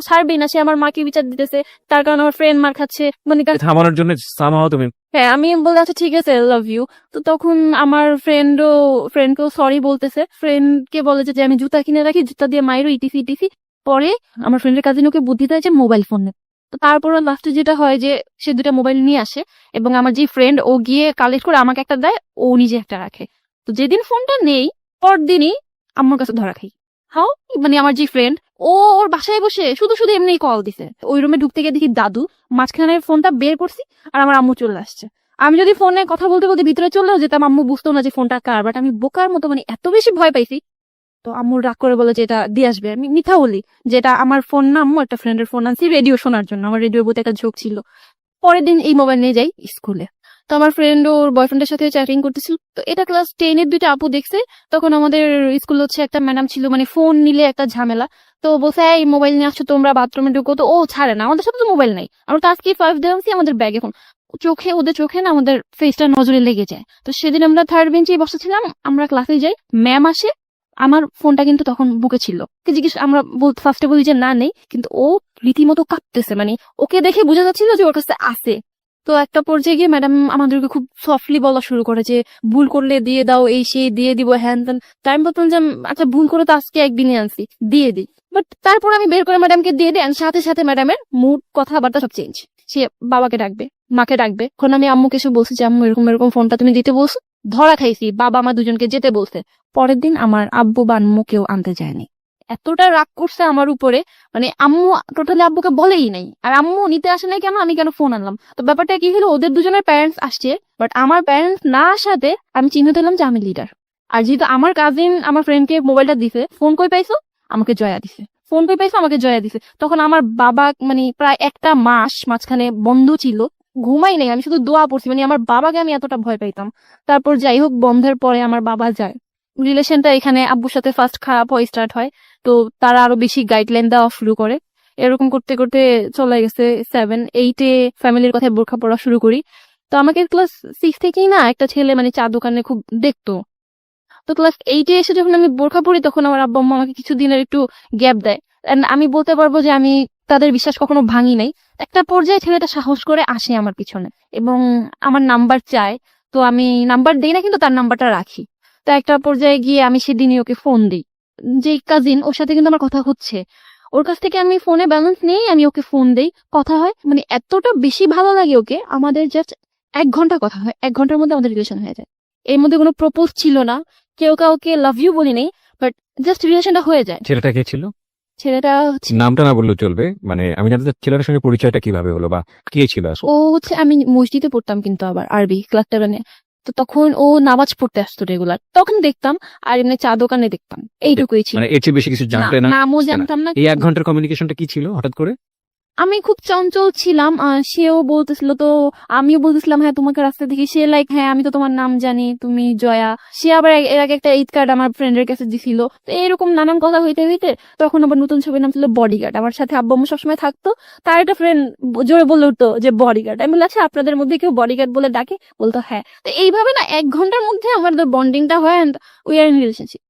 ছাড়বেই না, সে আমার মাকে বিচার দিতেছে, তার কারণে আমার ফ্রেন্ড মার খাচ্ছে, মানে থামানোর জন্য সামহাও তুমি হ্যাঁ আমি বলে আচ্ছা ঠিক আছে লাভ ইউ। তো তখন আমার ফ্রেন্ডকেও সরি বলতেছে, ফ্রেন্ডকে বলে যে আমি জুতা কিনে রাখি, জুতা দিয়ে মাইরো ইটিসি ইটিসি। পরে আমার ফ্রেন্ডের কাজিন ওকে বুদ্ধি দেয় যে মোবাইল ফোন নে। তো তারপর লাস্টে যেটা হয় যে সে দুটা মোবাইল নিয়ে আসে এবং আমার যে ফ্রেন্ড ও গিয়ে কালেক্ট করে আমাকে একটা দেয়, ও নিজে একটা রাখে। তো যেদিন ফোনটা নেই পরদিনই আম্মুর কাছে ধরা খাই। হাও, মানে আমার যে ফ্রেন্ড ও ওর বাসায় বসে শুধু শুধু এমনি কল দিছে, ওই রুমে ঢুকতে গিয়ে দেখি দাদু, মাঝখানে ফোনটা বের করছি আর আমার আম্মু চলে আসছে। আমি যদি ফোনে কথা বলতে বলতে ভিতরে চলেও যেতাম, আম্মু বুঝতো না যে ফোনটা কার, বাট আমি বোকার মতো মানে এত বেশি ভয় পাইছি। তো আম্মুর রাগ করে বলে যে এটা দিয়ে আসবে। আমি মিথ্যা বলি যেটা আমার ফোন না, আম্মু একটা ফ্রেন্ডের ফোন আনছি রেডিও শোনার জন্য, আমার রেডিওর প্রতি একটা ঝোঁক ছিল। পরের দিন এই মোবাইল নিয়ে যাই স্কুলে। তো আমার ফ্রেন্ড ওর বয়ফ্রেন্ডের সাথে চ্যাটিং করতেছিল। তো এটা ক্লাস 10-এর দুইটা আপু দেখছে। তখন আমাদের স্কুল হচ্ছে একটা ম্যাডাম ছিল, মানে ফোন নিলে একটা ঝামেলা। তো বলছে এই মোবাইল নিয়ে আসছো তোমরা, বাথরুমে ঢুকো। তো ও ছাড়ে না, আমাদের সাথে তো মোবাইল নাই, আমরা তো আজকে 5 দিয়ে আনছি আমাদের ব্যাগে ফোন। ওদের চোখে না আমাদের ফেসটা নজরে লেগে যায়। তো সেদিন আমরা 3rd বেঞ্চে বসেছিলাম, আমরা ক্লাসে যাই, ম্যাম আসে, আমার ফোনটা কিন্তু তখন বুকে ছিল। জিজ্ঞেস আমরা ফার্স্টে বলি যে না নেই, কিন্তু ও রীতিমতো কাঁপতেছে, মানে ওকে দেখে বোঝা যাচ্ছিল যে ওর কাছে আছে। তো একটা পর্যায়ে গিয়ে ম্যাডাম আমাদেরকে খুব সফটলি বলা শুরু করে যে ভুল করলে দিয়ে দাও, এই সেই দিয়ে দিব হ্যান ত্যান। তাই আমি বলতাম যে আচ্ছা ভুল করে তো আজকে একদিনই আনছি, দিয়ে দিই। বাট তারপর আমি বের করে ম্যাডামকে দিয়ে দিই, সাথে সাথে ম্যাডামের মুড কথাবার্তা সব চেঞ্জ। সে বাবাকে ডাকবে, মাকে ডাকবে। এখন আমি আম্মুকে এসে বলছি যে আম্মু এরকম এরকম ফোনটা তুমি দিতে বলছো, ধরা খাইছি, বাবা আমার দুজনকে যেতে বলছে। পরের দিন আমার আব্বু বা আম্মু কেউ আনতে যায়নি। এতটা রাগ করছে আমার উপরে, মানে আম্মু টোটালি আব্বুকে বলেই নাই, আর আম্মু নিতে আসে নাই কেন, আমি কেন ফোন আনলাম। তো ব্যাপারটা কি হলো, ওদের দুজনের প্যারেন্টস আসছে, বাট আমার প্যারেন্টস না আসাতে আমি চিহ্নিত হলাম যে আমি লিডার। আর যেহেতু আমার কাজিন আমার ফ্রেন্ডকে মোবাইলটা দিছে, ফোন কই পাইছো, আমাকে জয়া দিছে। ফোন কই পাইছো, আমাকে জয়া দিছে। তখন আমার বাবা মানে প্রায় একটা মাস মাঝখানে বন্ধ ছিল, ঘুমাই নাই, আমি শুধু দোয়া পড়ছি, মানে আমার বাবাকে আমি এতটা ভয় পাইতাম। তারপর যাই হোক বন্ধের পরে আমার বাবা যায়, রিলেশনটা এখানে আব্বুর সাথে ফার্স্ট খারাপ হয়, স্টার্ট হয়। তো তারা আরো বেশি গাইডলাইন দেওয়া শুরু করে। এরকম করতে করতে চলে গেছে 7-8-এ ফ্যামিলির কথায় বোরখা পড়া শুরু করি। তো আমাকে ক্লাস 6 থেকেই না একটা ছেলে মানে চা দোকানে খুব দেখতো। তো ক্লাস 8-এ এসে যখন আমি বোরখা পড়ি তখন আমার আব্বু আম্মা আমাকে কিছুদিনের একটু গ্যাপ দেয়। And আমি বলতে পারবো যে আমি তাদের বিশ্বাস কখনো ভাঙি নাই। একটা পর্যায়ে ছেলেটা সাহস করে আসে আমার পিছনে এবং আমার নাম্বার চায়। তো আমি নাম্বার দেই না, কিন্তু তার নাম্বারটা রাখি। তো একটা পর্যায়ে গিয়ে আমি সেদিনই ওকে ফোন দিই। যে কাজিন, ওর সাথে কিন্তু আমার কথা হচ্ছে, ওর কাছ থেকে আমি ফোনে ব্যালেন্স নেই, আমি ওকে ফোন দেই, কথা হয়। মানে এতটা বেশি ভালো লাগে ওকে, আমাদের জাস্ট 1 ঘন্টা কথা হয়, 1 ঘন্টার মধ্যে আমাদের রিলেশন হয়ে যায়। এর মধ্যে কোনো প্রপোজ ছিল না, কেউ কাউকে লাভ ইউ বলি নেই, বাট জাস্ট রিলেশনটা হয়ে যায়। ছেলেটা কে ছিল? ছেলেটা হচ্ছে, নামটা না বললেও চলবে, মানে আমি জানতে চাই ছেলেটার সঙ্গে পরিচয়টা কিভাবে হলো বা কে ছিল আসলে? ও হচ্ছে, আমি মসজিদে পড়তাম কিন্তু আবার আরবি ক্লাস 7-এ। তো তখন ও নামাজ পড়তে আসতো রেগুলার, তখন দেখতাম। আর এমনি চা দোকানে দেখতাম, এইটুকুই ছিল। মানে এর চেয়ে বেশি কিছু জানতে না? নামও জানতাম না। এই 1 ঘন্টার কমিউনিকেশনটা কি ছিল হঠাৎ করে? আমি খুব চঞ্চল ছিলাম, সেও বলতেছিল, তো আমিও বলতেছিলাম হ্যাঁ তোমাকে রাস্তা দেখি। সে লাইক হ্যাঁ আমি তো তোমার নাম জানি, তুমি জয়া। সে আবার এর আগে একটা ঈদ কার্ড আমার ফ্রেন্ডের কাছে দিছিল। তো এরকম নানান কথা হইতে হইতে তখন আবার নতুন ছবির নাম ছিল বডিগার্ড। আমার সাথে আব্বু আম্মু সবসময় থাকতো, তার একটা ফ্রেন্ড জোরে বলে উঠতো যে বডিগার্ড। আমি বললাম আচ্ছা আপনাদের মধ্যে কেউ বডিগার্ড বলে ডাকে? বলতো হ্যাঁ। তো এইভাবে না 1 ঘন্টার মধ্যে আমাদের বন্ডিংটা হয়, and we are in relationship.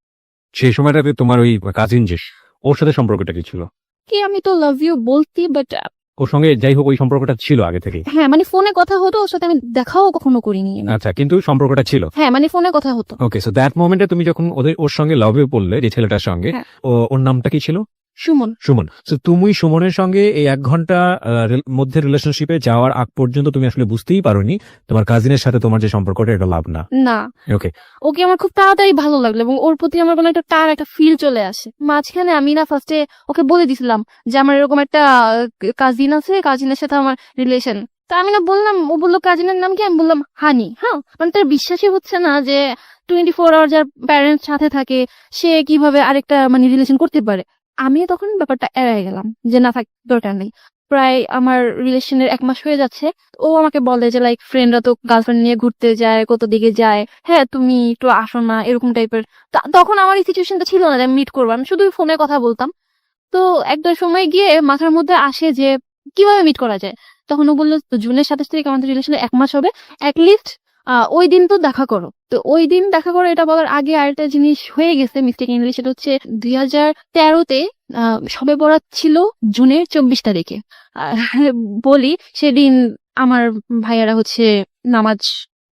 সেই সময়টাতে তোমার ওই কাজিন যে, ওর সাথে সম্পর্কটা কি ছিল? কি আমি তো লাভ ইউ বলতি, বাট ওর সঙ্গে যাই হোক ওই সম্পর্কটা ছিল আগে থেকে? হ্যাঁ মানে ফোনে কথা হতো, ওর সাথে আমি দেখাও কখনো করিনি। আচ্ছা, কিন্তু সম্পর্কটা ছিল? হ্যাঁ মানে ফোনে কথা হতো। ওকে, সো দ্যাট মোমেন্টে তুমি যখন ওর সঙ্গে লাভে পড়লে, যে ছেলেটার সঙ্গে, হ্যাঁ। ওর নামটা কি ছিল? সুমন। সুমন। সো তুমি সুমনের সঙ্গে এই 1 ঘন্টা মধ্যে রিলেশনশিপে যাওয়ার আগ পর্যন্ত তুমি আসলে বুঝতেই পারোনি তোমার কাজিনের সাথে তোমার যে সম্পর্কটা, এটা লাভ না? না। ওকে। ওকে আমার খুব তাড়াতাড়ি ভালো লাগলো এবং ওর প্রতি আমার কোনো একটা ফিল চলে আসে। মাঝখানে আমি না ফার্স্টে ওকে বলে দিছিলাম যে আমার এরকম একটা কাজিন আছে, কাজিনের সাথে আমার রিলেশন। তা আমি না বললাম, ও বললো কাজিনের নাম কি, আমি বললাম হানি। হ্যাঁ, মানে তার বিশ্বাসই হচ্ছে না যে 24 আওয়ার যার প্যারেন্টস সাথে থাকে সে কিভাবে আরেকটা মানে রিলেশন করতে পারে। আমি তখন ব্যাপারটা এড়াই গেলাম যে না থাক, দরকার নেই। প্রায় আমার রিলেশনের 1 মাস হয়ে যাচ্ছে। ও আমাকে বলে যে লাইক ফ্রেন্ডরা তো গার্লফ্রেন্ড নিয়ে ঘুরতে যায়, কত দিকে যায়, হ্যাঁ তুমি একটু আসো না, এরকম টাইপের। তখন আমার এই সিচুয়েশনটা ছিল না যে আমি মিট করবো, আমি শুধু ফোনে কথা বলতাম। তো একটা সময় গিয়ে মাথার মধ্যে আসে যে কিভাবে মিট করা যায়। তখন ও বললো জুনের 27 তারিখ আমাদের রিলেশনে 1 মাস হবে, অ্যাটলিস্ট ওই দিন তো দেখা করো। তো ওই দিন দেখা করো এটা বলার আগে আরেকটা জিনিস হয়ে গেছে মিস্টেকলি, সেটা হচ্ছে 2013-তে শবে বরাত ছিল জুনের 24 তারিখে। আর বলি সেদিন আমার ভাইয়ারা হচ্ছে নামাজ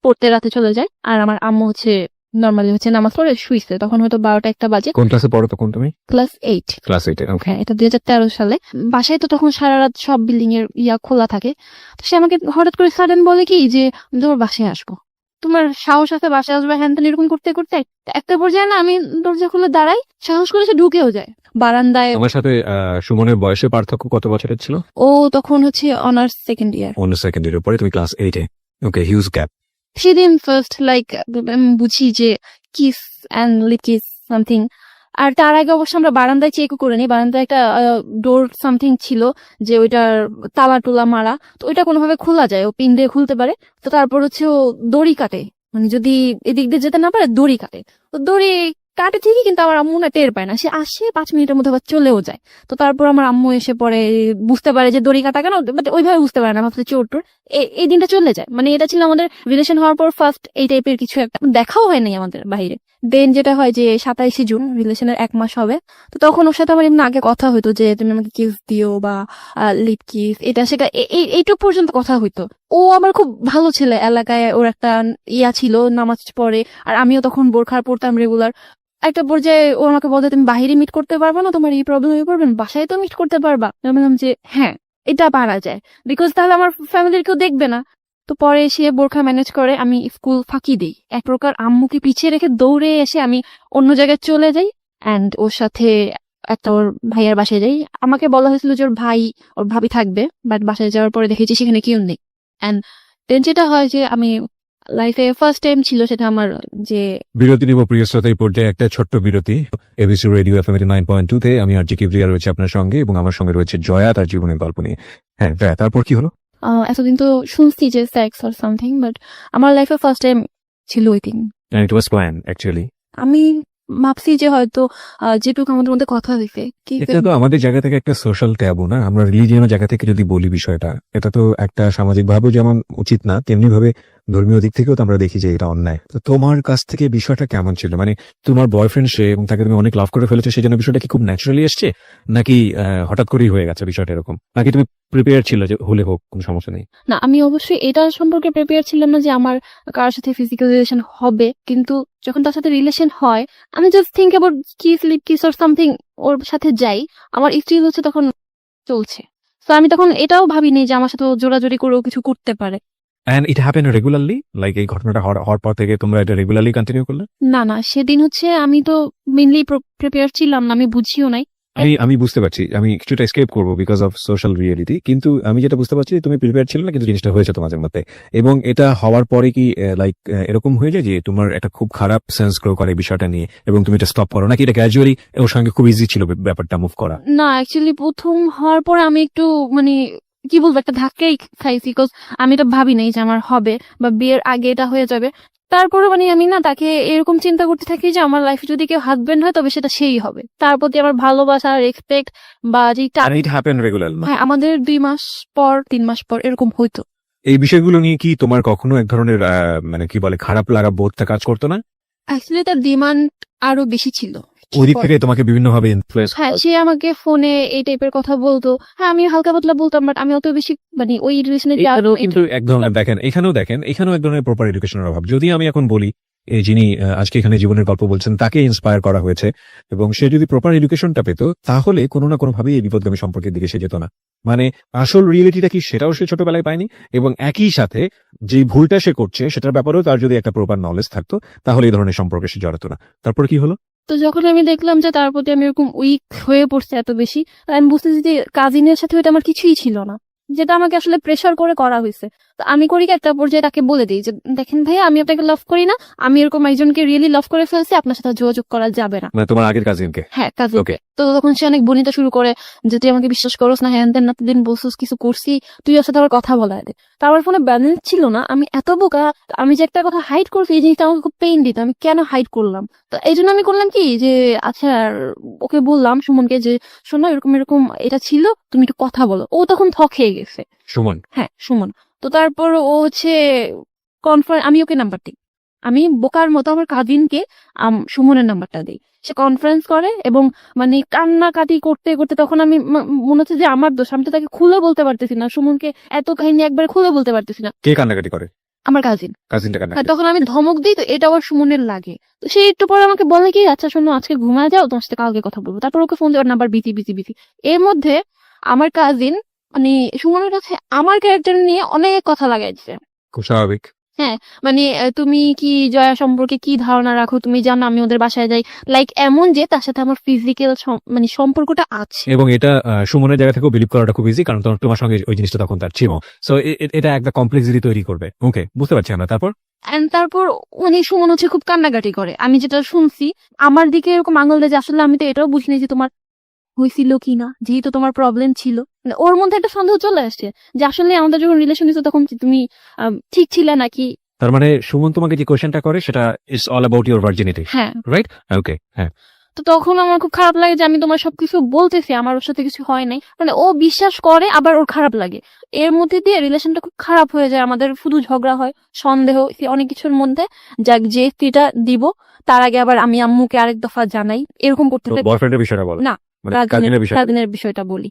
পড়তে রাতে চলে যায়, আর আমার আম্মু হচ্ছে নর্মালি হচ্ছে নামাজ পড়ে শুইছে, তখন হয়তো 12টা-1টা বাজে। কোন ক্লাসে পড়ো তখন তুমি? ক্লাস 8। ক্লাস 8 এ। হ্যাঁ, এটা 2013 সালে। বাসায় তো তখন সারা রাত সব বিল্ডিং এর খোলা থাকে। তো সে আমাকে হঠাৎ করে সাডেন বলে কি যে তোমার বাসায় আসবো, তোমার সাহস আছে বাসায় আসবে, হ্যান ত্যান এরকম করতে করতে একটা পর্যায়ে না আমি দরজা খুলে দাঁড়াই, সাহস করে সে ঢুকেও যায় বারান্দায়। তোমার সাথে সুমনের বয়সের পার্থক্য কত বছরের ছিল? ও তখন হচ্ছে অনার্স সেকেন্ড ইয়ার। অন্য সেকেন্ড ইয়ারের পরে তুমি ক্লাস 8 এ। Okay, huge gap. সেদিন ফার্স্ট লাইক বুঝি যে kiss and lip kiss something. আর তার আগে অবশ্য আমরা বারান্দায় চেকও করে নিই, বারান্দায় একটা ডোর সামথিং ছিল যে ওইটার তালা টুলা মারা, তো ওইটা কোনোভাবে খোলা যায়, ও পিন দিয়ে খুলতে পারে। তো তারপর হচ্ছে ও দড়ি কাটে, মানে যদি এদিক দিয়ে যেতে না পারে দড়ি কাটে। তো দড়ি কাটে ঠিকই, কিন্তু আমার আম্মু না টের পায় না, সে আসে 5 মিনিটের মধ্যে আবার চলেও যায়। তো তারপর আমার আম্মু এসে পরে বুঝতে পারে যে দড়ি কাটা কেন, বাট ওইভাবে বুঝতে পারে না, ভাবছে চোর টোর। এই দিনটা চলে যায়। মানে এটা ছিল আমাদের রিলেশন হওয়ার পর ফার্স্ট এই টাইপের কিছু একটা, দেখাও হয় নাই আমাদের বাইরে। দেন যেটা হয় যে 27 জুন রিলেশনের 1 মাস হবে। তো তখন ওর সাথে আমার এমনি আগে কথা হইতো যে তুমি আমাকে কিস দিও বা লিপ কিস, এটা সেটা এইটুক পর্যন্ত কথা হইতো। ও আমার খুব ভালো ছেলে, এলাকায় ওর একটা ছিল, নামাজ পড়ে, আর আমিও তখন বোরখা পড়তাম রেগুলার। একটা পর্যায়ে ও আমাকে বলতে তুমি বাহিরে মিট করতে পারবা না, তোমার এই প্রবলেম হয়ে পড়বেন, বাসায় তো মিট করতে পারবা। আমি বললাম যে হ্যাঁ এটা পারা যায়, বিকজ তাহলে আমার ফ্যামিলির কেউ দেখবে না। তো পরে সে বোরখা ম্যানেজ করে, আমি স্কুল ফাঁকি দিই, এক প্রকার আম্মুকে পিছিয়ে রেখে দৌড়ে এসে আমি অন্য জায়গায় চলে যাই, অ্যান্ড ওর সাথে একটা ওর ভাইয়ার বাসায় যাই। আমাকে বলা হয়েছিল যে ওর ভাই ওর ভাবি থাকবে, বাট বাসায় যাওয়ার পরে দেখেছি সেখানে কেউ নেই। অ্যান্ড দেন যেটা হয় যে আমি লাইফে ফার্স্ট টাইম ছিল সেটা আমার যে বিরতি নিব প্রিয় শ্রোতা, এই পর্যায়ে একটা ছোট্ট বিরতি। এবিসি রেডিও এফএম 9.2 তে আমি আর জি কিবরিয়া রয়েছে আপনার সঙ্গে, এবং আমার সঙ্গে রয়েছে জয়া, তার জীবনের গল্প নিয়ে। হ্যাঁ জয়া, তারপর কি হলো? এতদিন তো শুনছি যে সেক্স অর সামথিং, বাট আমার লাইফে ফার্স্ট টাইম ছিল ওই দিন। And it was planned actually. আমি ভাবছি যে হয়তো যেটুকু আমাদের মধ্যে কথা হইছে কি এটা তো আমাদের জায়গা থেকে একটা সোশ্যাল ট্যাবু না, আমরা রিলিজিয়নের জায়গা থেকে যদি বলি বিষয়টা, এটা তো একটা সামাজিক ভাবেও যেমন উচিত না, তেমনি ভাবে ধর্মীয় দিক থেকেও তো আমরা দেখি যে এটা অন্যায়। তো তোমার কাছ থেকে বিষয়টা কেমন ছিল? মানে তোমার বয়ফ্রেন্ড সে, এবং তাকে তুমি অনেক লাভ করে ফেলেছো, সেই জন্য বিষয়টা কি খুব ন্যাচারালি এসছে, নাকি হঠাৎ করেই হয়ে গেছে বিষয়টা এরকম, নাকি তুমি প্রিপেয়ার ছিল যে হলে হোক কোনো সমস্যা নেই? না, আমি অবশ্যই এটা সম্পর্কে প্রিপেয়ার ছিলাম না যে আমার কারোর সাথে ফিজিক্যাল রিলেশন হবে, কিন্তু যখন তার সাথে রিলেশন হয় আমি just think about kiss lip kiss or something, ওর সাথে যাই, আমার স্ত্রী হচ্ছে তখন চলছে। তো আমি তখন এটাও ভাবিনি যে আমার সাথে ও জোরাজোরি করেও কিছু করতে পারে। And it happened regularly, like এই ঘটনাটা হওয়ার পর থেকে তোমরা এটা রেগুলারলি কন্টিনিউ করলে? না, সেদিন হচ্ছে আমি তো মেইনলি প্রিপেয়ার ছিলাম না, আমি বুঝিও নাই। আমি বুঝতে পারছি, আমি কিছুটা এসকেপ করবো বিকজ অফ সোশ্যাল রিয়েলিটি, কিন্তু আমি যেটা বুঝতে পারছি তুমি প্রিপেয়ার ছিল না, কিন্তু জিনিসটা হয়েছে তোমাদের মধ্যে। এবং এটা হওয়ার পরে কি লাইক এরকম হয়ে যায় যে তোমার একটা খুব খারাপ সেন্স গ্রো করে বিষয়টা নিয়ে, এবং তুমি এটা স্টপ করো, নাকি এটা গ্র্যাজুয়ালি ওর সঙ্গে খুব ইজি ছিল ব্যাপারটা মুভ করা? না, অ্যাকচুয়ালি প্রথম হওয়ার পর আমি একটু মানে কি বলবো, একটা ধাক্কাই খাইছি, বিকজ আমি তো ভাবি নাই যে আমার হবে বা বিয়ের আগে এটা হয়ে যাবে। তারপরে মানে আমি না তাকে এরকম চিন্তা করতে থাকি যে আমার লাইফে যদি কেউ হাজবেন্ড হয় তবে সেটা সেই হবে, তার প্রতি আমার ভালোবাসা রেসপেক্ট বা যেটা। And it happened regular? হ্যাঁ, আমাদের 2 মাস পর 3 মাস পর এরকম হইতো। এই বিষয়গুলো নিয়ে কি তোমার কখনো এক ধরনের মানে কি বলে খারাপ লাগা বোধটা কাজ করতো না? অ্যাকচুয়ালি তার ডিমান্ড আরো বেশি ছিল। ওই দিক থেকে তোমাকে বিভিন্ন ভাবে ইনফ্লুয়েন্স? হ্যাঁ, সে আমাকে ফোনে এই টাইপের কথা বলতো, হ্যাঁ আমি হালকা পাতলা বলতাম, বাট আমি অত বেশি মানে ওই রিলেশনে কিন্তু এক ধরনের দেখেন এখানেও এক ধরনের প্রপার এডুকেশনের অভাব। যদি আমি এখন বলি এই যিনি আজকে এখানে জীবনের গল্প বলছেন তাকে ইন্সপায়ার করা হয়েছে, এবং সে যদি প্রপার এডুকেশনটা পেত, তাহলে কোনো না কোনো ভাবে এই বিপদগামী সম্পর্কের দিকে সে যেত না। মানে আসল রিয়েলিটিটা কি সেটাও সে ছোটবেলায় পায়নি, এবং একই সাথে যে ভুলটা সে করছে সেটার ব্যাপারেও তার যদি একটা প্রপার নলেজ থাকতো, তাহলে এই ধরনের সম্পর্কে সে জড়াতো না। তারপর কি হলো? তো যখন আমি দেখলাম যে তার প্রতি আমি এরকম উইক হয়ে পড়ছে এত বেশি, আমি বুঝতেছি যে কাজিনের সাথে ওইটা আমার কিছুই ছিল না। যেটা আমাকে আসলে প্রেশার করে করা হয়েছে। তো আমি করি কি, একটা পর্যায়ে তাকে বলে দিই যে দেখেন ভাইয়া, আমি আপনাকে লাভ করি না, আমি এরকম একজনকে রিয়েলি লাভ করে ফেলছি, আপনার সাথে যোগাযোগ করা যাবে না। মানে তোমার আগের কাজিনকে? হ্যাঁ, কাজে। ওকে। তো তখন সে অনেক বনিতা শুরু করে যে তুই আমাকে বিশ্বাস করস না, হ্যান তেন না, দিন বলছিস কিছু করছি, তুই ওর সাথে আবার কথা বলা দে। তো আমার ফোনে ব্যালেন্স ছিল না, আমি এত বোকা, আমি যে একটা কথা হাইড করছি এই জিনিসটা আমাকে খুব পেইন দিত, আমি কেন হাইড করলাম। তো এই জন্য আমি করলাম কি যে আচ্ছা, ওকে বললাম সুমনকে যে শোনো এরকম এরকম এটা ছিল, তুমি একটু কথা বলো। ও তখন থ খেয়ে গেছে। সুমন? হ্যাঁ, সুমন। তো তারপর ও হচ্ছে আমি ওকে নাম্বার দিই, আমি বোকার মতো আমার কাজিনকে সুমনের নাম্বারটা দিই। সে কনফারেন্স করে এবং মানে কান্নাকাটি করতে করতে তখন আমি মনে হচ্ছে যে আমার দোষ, আমি তো তাকে খুলে বলতে পারতেছি না, সুমনকে এত কাহিনী একবারে খুলে বলতে পারতেছি না। কে কান্নাকাটি করে? আমার কাজিন। কাজিনটা হ্যাঁ, কান্নাকাটি? তখন আমি ধমক দিই, তো এটা আবার সুমনের লাগে। তো সে একটু পরে আমাকে বলে কি আচ্ছা শোনো আজকে ঘুমায় যাও, তোমার সাথে কালকে কথা বলবো। তারপর ওকে ফোন দেওয়ার নাম্বার বিজি বিজি বিজি। এর মধ্যে আমার কাজিন মানে সুমনের কাছে আমার ক্যারেক্টার নিয়ে অনেক কথা লাগাইছে। খুব স্বাভাবিক। হ্যাঁ, মানে তুমি কি জয়া সম্পর্কে কি ধারণা রাখো, তুমি জানো আমি ওদের বাসায় যাই, লাইক এমন যে তার সাথে আমার ফিজিক্যাল মানে সম্পর্কটা আছে। এবং এটা সুমনের জায়গা থেকেও বিলিভ করাটা খুব ইজি, কারণ তোমার সঙ্গে ওই জিনিসটা তখন তার ছিল। সো এটা একটা কমপ্লেক্সিটি তৈরি করবে। ওকে, বুঝতে পারছি আমরা। তারপর তারপর মানে সুমন হচ্ছে খুব কান্নাকাটি করে, আমি যেটা শুনছি আমার দিকে এরকম আঙুল দেয় যে আসলে আমি তো এটাও বুঝিনি যে তোমার হয়েছিল কিনা, যেহেতু তোমার প্রবলেম ছিল। মানে ওর মধ্যে একটা সন্দেহ চলে আসছে যে আসলে আমাদের যখন রিলেশন হয়েছে তখন কি তুমি ঠিক ছিলে নাকি। তার মানে সুমন তোমাকে যে কোয়েশ্চেনটা করে সেটা is all about your virginity, হ্যাঁ, রাইট? ওকে, হ্যাঁ। তো তখন আমার খুব খারাপ লাগে যে আমি তোমার সবকিছু বলতেছি, আমার ওর সাথে কিছু হয় নাই, মানে ও বিশ্বাস করে আবার ওর খারাপ লাগে। এর মধ্যে দিয়ে রিলেশনটা খুব খারাপ হয়ে যায়, আমাদের শুধু ঝগড়া হয়, সন্দেহ, অনেক কিছুর মধ্যে। যাক, যে স্ত্রীটা দিব তার আগে আবার আমি আম্মুকে আরেক দফা জানাই, এরকম করতে তো থাকে। বয়ফ্রেন্ডের বিষয়টা বলো। না, মানে কাজিনের বিষয়। কাজিনের বিষয়টা বলি।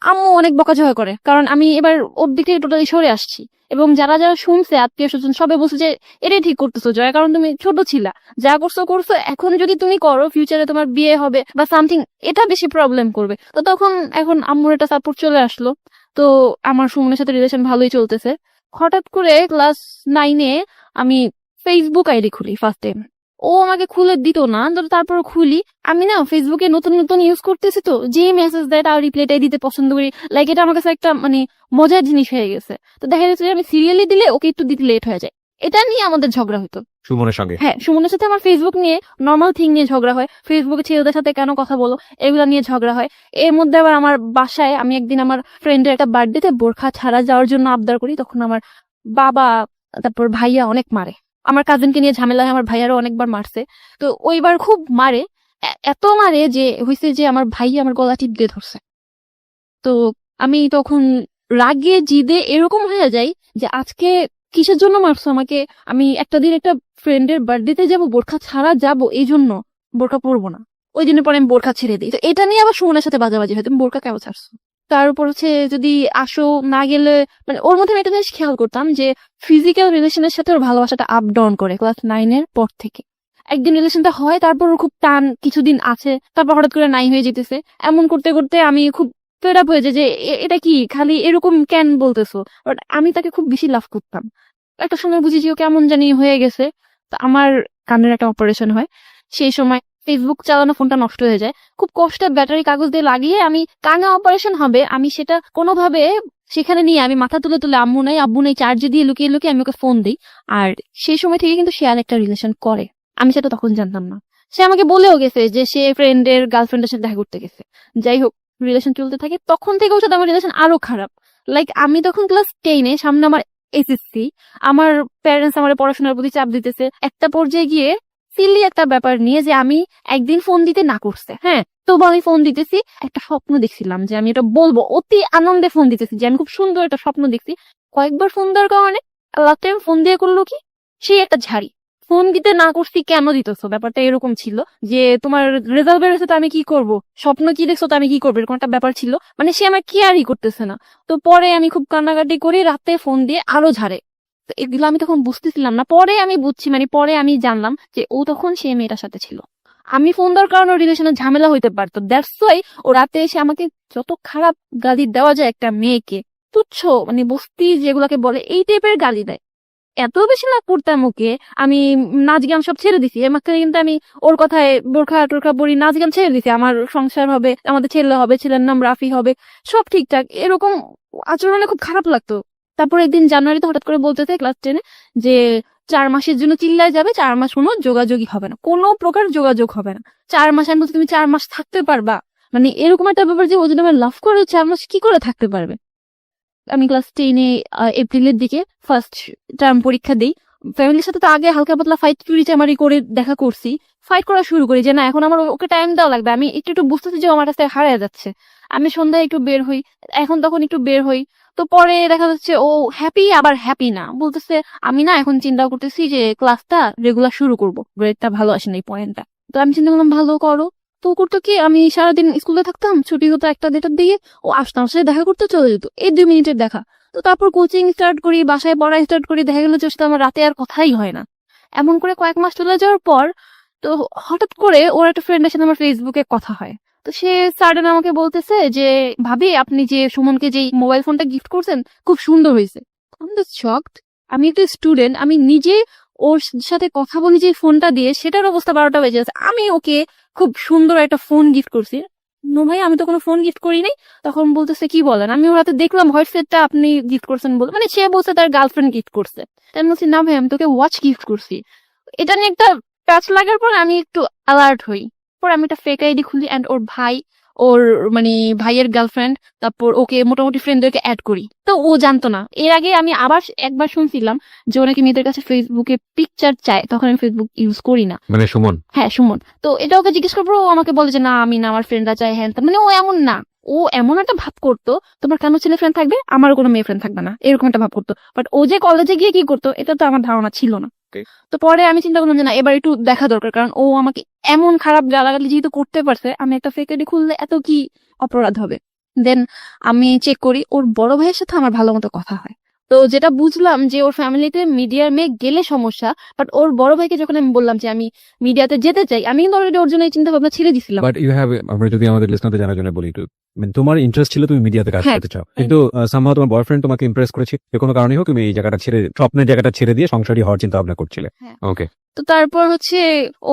আম্মু অনেক বকাঝকা করে, কারণ আমি এবার ওর দিক থেকে টোটালি সরে আসছি, এবং যারা যারা শুনছে আত্মীয় স্বজন সবাই বলছে যে এটাই ঠিক করতেছো জয়া, কারণ তুমি ছোট ছিলা, যা করছো করছো, এখন যদি তুমি করো ফিউচারে তোমার বিয়ে হবে বা সামথিং, এটা বেশি প্রবলেম করবে। তো তখন এখন আম্মুর একটা সাপোর্ট চলে আসলো। তো আমার সুমনের সাথে রিলেশন ভালোই চলতেছে। হঠাৎ করে ক্লাস 9-এ আমি ফেসবুক আইডি খুলি ফার্স্ট টাইম। ও আমাকে খুলে দিত না, তো তারপর খুলি। আমি না ফেসবুকে নতুন নতুন ইউজ করতেছি, তো যে মেসেজ দেয় তার রিপ্লাইটাই দিতে পছন্দ করি, লাইক এটা আমার কাছে একটা মানে মজার জিনিস হয়ে গেছে। তো দেখা যাচ্ছে যে আমি সিরিয়ালি দিলে ওকে একটু দিতে লেট হয়ে যায়, এটা নিয়ে আমাদের ঝগড়া হতো সুমনের সঙ্গে? হ্যাঁ, সুমনের সাথে আমার ফেসবুক নিয়ে নর্মাল থিং নিয়ে ঝগড়া হয়, ফেসবুকে ছেলেদের সাথে কেন কথা বলো এগুলা নিয়ে ঝগড়া হয়। এর মধ্যে আবার আমার বাসায় আমি একদিন আমার ফ্রেন্ডের একটা বার্থডেতে বোরখা ছাড়া যাওয়ার জন্য আবদার করি, তখন আমার বাবা তারপর ভাইয়া অনেক মারে। আমার কাজিনকে নিয়ে ঝামেলা হয়, আমার ভাইয়ারও অনেকবার মারছে। তো ওইবার খুব মারে, এত মারে যে হয়েছে যে আমার ভাইয়া আমার গলা টিপ দিয়ে ধরছে। তো আমি তখন রাগে জিদে এরকম হয়ে যাই যে আজকে কিসের জন্য মারছো আমাকে, আমি একটা দিন একটা ফ্রেন্ডের বার্থডেতে যাব, বোরখা ছাড়া যাব, এই জন্য বোরখা পরবো না। ওই দিনের পরে আমি বোরখা ছেড়ে দিই। তো এটা নিয়ে আবার সুমনের সাথে বাজাবাজি হয়, তুমি বোরখা কেন ছাড়ছো। তার উপর হচ্ছে যদি আসো না গেলে, মানে ওর মধ্যে আমি একটা জিনিস খেয়াল করতাম যে ফিজিক্যাল রিলেশনের সাথে ওর ভালোবাসাটা আপ ডাউন করে ক্লাস 9-এর পর থেকে। একদিন রিলেশনটা হয়, তারপর ওর খুব টান কিছুদিন আছে, তারপর হঠাৎ করে নাই হয়ে যেতেছে। এমন করতে করতে আমি খুব ফেড আপ হয়ে যায় যে এটা কি খালি এরকম কেন বলতেছো। বাট আমি তাকে খুব বেশি লাভ করতাম। একটা সময় বুঝি যে ও কেমন জানি হয়ে গেছে। তো আমার কানের একটা অপারেশন হয়, সেই সময় ফেসবুক চালানো ফোনটা নষ্ট হয়ে যায়। খুব কষ্টে ব্যাটারি কাগজ দিয়ে লাগিয়ে আমি কানে অপারেশন হবে আমি সেটা কোনোভাবে সেখানে নিয়ে আমি মাথা তুলে তুলে আম্মু নাই চার্জে দিয়ে লুকিয়ে লুকিয়ে আমি ওকে ফোন দিই। আর সেই সময় থেকে কিন্তু সে আর একটা রিলেশন করে, আমি সেটা তখন জানতাম না। সে আমাকে বলেও গেছে যে সে ফ্রেন্ডের গার্লফ্রেন্ডের সাথে দেখা করতে গেছে। যাই হোক, রিলেশন চলতে থাকে, তখন থেকে ওর সাথে আমার রিলেশন আরো খারাপ। লাইক আমি তখন ক্লাস 10-এ, সামনে আমার এসএসসি, আমার প্যারেন্টস আমার পড়াশোনার প্রতি চাপ দিতেছে। একটা পর্যায়ে গিয়ে সিলি একটা ব্যাপার নিয়ে যে আমি একদিন ফোন দিতে না করছে, হ্যাঁ, তবু আমি ফোন দিতেছি। একটা স্বপ্ন দেখছিলাম যে আমি এটা বলবো, অতি আনন্দে ফোন দিতেছি যে আমি খুব সুন্দর একটা স্বপ্ন দেখছি। কয়েকবার ফোন দেওয়ার কারণে লাস্ট টাইম ফোন দিয়ে করলো কি, সেই একটা ঝাড়ি। ফোন দিতে না করছি কেন দিতেছো, ব্যাপারটা এরকম ছিল যে তোমার রেজাল্ট বেরোছে তো আমি কি করব, স্বপ্ন কি দেখছো তো আমি কি করবো, এরকম একটা ব্যাপার ছিল। মানে সে আমার কেয়ারই করতেছে না। তো পরে আমি খুব কান্নাকাটি করি, রাতে ফোন দিয়ে আরো ঝাড়ে। তো এগুলো আমি তখন বুঝতেছিলাম না, পরে আমি বুঝছি, মানে পরে আমি জানলাম যে ও তখন সে মেয়েটার সাথে ছিল। আমি ফোন দেওয়ার কারণে রিলেশনের ঝামেলা হইতে পারতো, দ্যাটস ওয়াই ও রাতে এসে আমাকে যত খারাপ গালি দেওয়া যায় একটা মেয়েকে, তুচ্ছ মানে বস্তি যেগুলাকে বলে এই টাইপের গালি দেয়। এত বেশি লাভ করতাম ওকে, আমি নাচ গান সব ছেড়ে দিছি। এর মাঝখানে কিন্তু আমি ওর কথায় বোরখা টোরখা পরি, নাচ গান ছেড়ে দিছি। আমার সংসার হবে, আমাদের ছেলে হবে, ছেলের নাম রাফি হবে, সব ঠিকঠাক। এরকম আচরণে খুব খারাপ লাগতো। তারপর একদিন জানুয়ারিতে হঠাৎ করে বলতেছে ক্লাস 10-এ যে 4 মাসের জন্য চিল্লায় যাবে, 4 মাস কোনো যোগাযোগই হবে না, কোনো প্রকার যোগাযোগ হবে না 4 মাস। আমি বলছি তুমি 4 মাস থাকতে পারবা? মানে এরকম একটা ব্যাপার যে ও যদি আমার লাভ করে 4 মাস কি করে থাকতে পারবে? আমি ক্লাস 10-এ এপ্রিলের দিকে ফার্স্ট টার্ম পরীক্ষা দিই। ফ্যামিলির সাথে তো আগে হালকা পাতলা ফাইট চুরি করে দেখা করছি, ফাইট করা শুরু করি যে না এখন আমার ওকে টাইম দেওয়া লাগবে। আমি একটু একটু বুঝতেছি যে ও আমার কাছ থেকে হারিয়ে যাচ্ছে। আমি সন্ধ্যায় একটু বের হই, এখন তখন একটু বের হই। তো পরে দেখা যাচ্ছে ও হ্যাপি আবার হ্যাপি না, বলতেছে আমি না এখন চিন্তা করতেছি যে ক্লাসটা রেগুলার শুরু করব, গ্রেডটা ভালো আসে না এই পয়েন্টটা। তো আমি চিন্তা করলাম ভালো করো। তো ও করতো কি, আমি সারাদিন স্কুলে থাকতাম, ছুটি হতো 1টা-2টার দিকে, ও আসতো আমার সাথে দেখা করতে চলে যেত, এই 2 মিনিটের দেখা। তো তারপর কোচিং স্টার্ট করি, বাসায় পড়া স্টার্ট করি, দেখা গেলো যে ওর সাথে আমার রাতে আর কথাই হয় না। এমন করে কয়েক মাস চলে যাওয়ার পর তো হঠাৎ করে ওর একটা ফ্রেন্ডের সাথে আমার ফেসবুকে কথা হয়। তো সে সাডেন আমাকে বলতেছে যে ভাবি আপনি যে সুমনকে যে মোবাইল ফোনটা গিফট করছেন খুব সুন্দর হয়েছে। আমি তো শকড। আমি একটা স্টুডেন্ট, আমি নিজে ওর সাথে কথা বলি যে ফোনটা দিয়ে, সেটার অবস্থা 12টা বেজে গেছে, আমি ওকে খুব সুন্দর একটা ফোন গিফট করছি। নো ভাই, আমি তো কোনো ফোন গিফট করি নাই। তখন বলতেছে কি বলেন? আমি ওর হাতে দেখলাম হোয়াইট সেটটা আপনি গিফট করছেন বলে, মানে সে বলছে তার গার্লফ্রেন্ড গিফট করছে। তাই আমি বলছি না ভাই, আমি তোকে ওয়াচ গিফট করছি। এটা নিয়ে একটা টাচ লাগার পর আমি একটু অ্যালার্ট হই। পর আমি একটা ফেক আইডি খুলি এন্ড ওর ভাই, ওর মানে ভাইয়ের গার্লফ্রেন্ড, তারপর ওকে মোটামুটি ফ্রেন্ডদেরকে অ্যাড করি। তো ও জানতো না। এর আগে আমি আবার একবার শুনছিলাম যে ও নাকি মেয়েদের কাছে ফেসবুকে পিকচার চায়, তখন আমি ফেসবুক ইউজ করি না। মানে সুমন? হ্যাঁ, সুমন। তো এটা ওকে জিজ্ঞেস করবো, ও আমাকে বলে যে না আমি না, আমার ফ্রেন্ডরা চায়, হ্যাঁ মানে ও এমন না। ও এমন একটা ভাব করতো তোমার কেন ছেলে ফ্রেন্ড থাকবে, আমারও কোনো মেয়ে ফ্রেন্ড থাকবে না, এরকম একটা ভাব করতো। বাট ও যে কলেজে গিয়ে কি করতো এটা তো আমার ধারণা ছিল না। তো পরে আমি চিন্তা করলাম যে না এবার একটু দেখা দরকার, কারণ ও আমাকে এমন খারাপ গালাগালি যেহেতু করতে পারছে, আমি একটা ফেক আইডি খুললে এত কি অপরাধ হবে। দেন আমি চেক করি, ওর বড় ভাইয়ের সাথে আমার ভালো মতো কথা হয়। তো যেটা বুঝলাম যে ওর ফ্যামিলিতে মিডিয়ার মেয়ে গেলে সমস্যা, বাট ওর বড় ভাইকে যখন আমি বললাম যে আমি মিডিয়াতে যেতে চাই, আমি কিন্তু অলরেডি ওর জন্য এই চিন্তা ভাবনা ছেড়ে দিছিলাম। বাট ইউ হ্যাভ, আমরা যদি আমাদের লিসনারদের জানার জন্য বলি, একটু মানে তোমার ইন্টারেস্ট ছিল তুমি মিডিয়াতে কাজ হ্যাঁ। করতে চাও, কিন্তু সামহাও তোমার বয়ফ্রেন্ড তোমাকে ইমপ্রেস করেছে, যে কোনো কারণে হোক তুমি এই জায়গাটা ছেড়ে, স্বপ্নের জায়গাটা ছেড়ে দিয়ে সংসারী হওয়ার চিন্তা ভাবনা করছিলে। হ্যাঁ। ওকে। তো তারপর হচ্ছে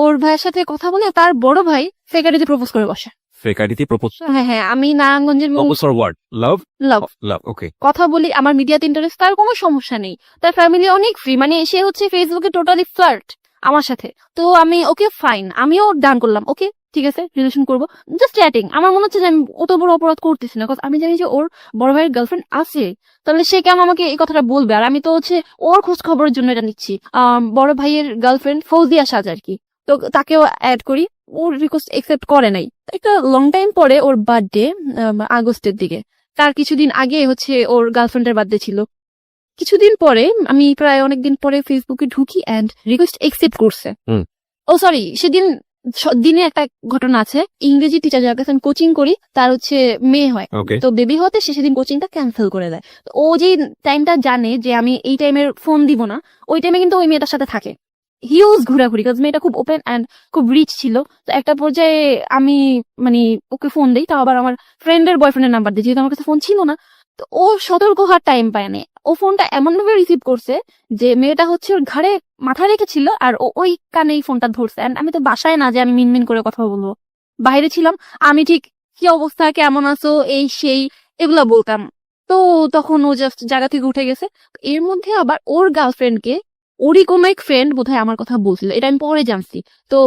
ওর ভাইয়ের সাথে কথা বলে তার বড় ভাই ফেক আইডিতে প্রপোজ করে বসে। ফেক আইডিতে প্রপোজ? হ্যাঁ হ্যাঁ, আমি নারায়ণগঞ্জের প্রপোজ ফর হোয়াট? লাভ? লাভ লাভ, ওকে। কথা বলি, আমার মিডিয়াতে ইন্টারেস্ট, তার কোনো সমস্যা নেই, তার ফ্যামিলি অনেক ফ্রি, মানে সে হচ্ছে ফেসবুকে টোটালি ফ্লার্ট আমার সাথে। তো আমি ওকে ফাইন, আমিও ডান করলাম, ওকে ঠিক আছে রিলেশন করবো, জাস্ট চ্যাটিং। আমার মনে হচ্ছে যে আমি অত বড় অপরাধ করতেছি না, আমি জানি যে ওর বড় ভাইয়ের গার্লফ্রেন্ড আছে, তাহলে সে কেন আমাকে এই কথাটা বলবে? আর আমি তো হচ্ছে ওর খোঁজ খবরের জন্য এটা নিচ্ছি। বড় ভাইয়ের গার্লফ্রেন্ড ফৌজিয়া সাজ আর কি, তো তাকেও অ্যাড করি, ওর রিকোয়েস্ট একসেপ্ট করে নাই। একটা লং টাইম পরে ওর বার্থডে, আগস্টের দিকে, তার কিছুদিন আগে হচ্ছে ওর গার্লফ্রেন্ডের বার্থডে ছিল। কিছুদিন পরে আমি প্রায় অনেকদিন পরে ফেসবুকে ঢুকি এন্ড রিকোয়েস্ট একসেপ্ট করছে। ও সরি, সেদিন দিনে একটা ঘটনা আছে, ইংরেজি টিচার যার কাছে আমি কোচিং করি তার হচ্ছে মেয়ে হয়, তো বেবি হতে সে সেদিন কোচিংটা ক্যান্সেল করে দেয়। তো ও যে টাইমটা জানে যে আমি এই টাইমের ফোন দিব না, ওই টাইমে কিন্তু ওই মেয়েটার সাথে থাকে, হিউজ ঘোরাঘুরি, কারণ মেয়েটা খুব ওপেন অ্যান্ড খুব রিচ ছিল। তো একটা পর্যায়ে আমি মানে ওকে ফোন দিই, তাও আবার আমার ফ্রেন্ডের বয়ফ্রেন্ডের নাম্বার দিই, যেহেতু আমার কাছে ফোন ছিল না। তো ও সতর্ক হওয়ার টাইম পায় না, ও ফোনটা এমন ভাবে রিসিভ করছে যে মেয়েটা হচ্ছে ওর ঘাড়ে মাথা রেখেছিল আর ও ওই কানেই ফোনটা ধরছে। And আমি তো বাসায় না যে আমি মিনমিন করে কথা বলবো, বাইরে ছিলাম, আমি ঠিক কি অবস্থা, কেমন আছো, এই সেই এগুলা বলতাম। তো তখন ও জাস্ট জায়গা থেকে উঠে গেছে। এর মধ্যে আবার ওর গার্লফ্রেন্ডকে ওরই কোনো এক ফ্রেন্ড বোধহয় আমার কথা বলছিল, এটা আমি পরে জানছি। তো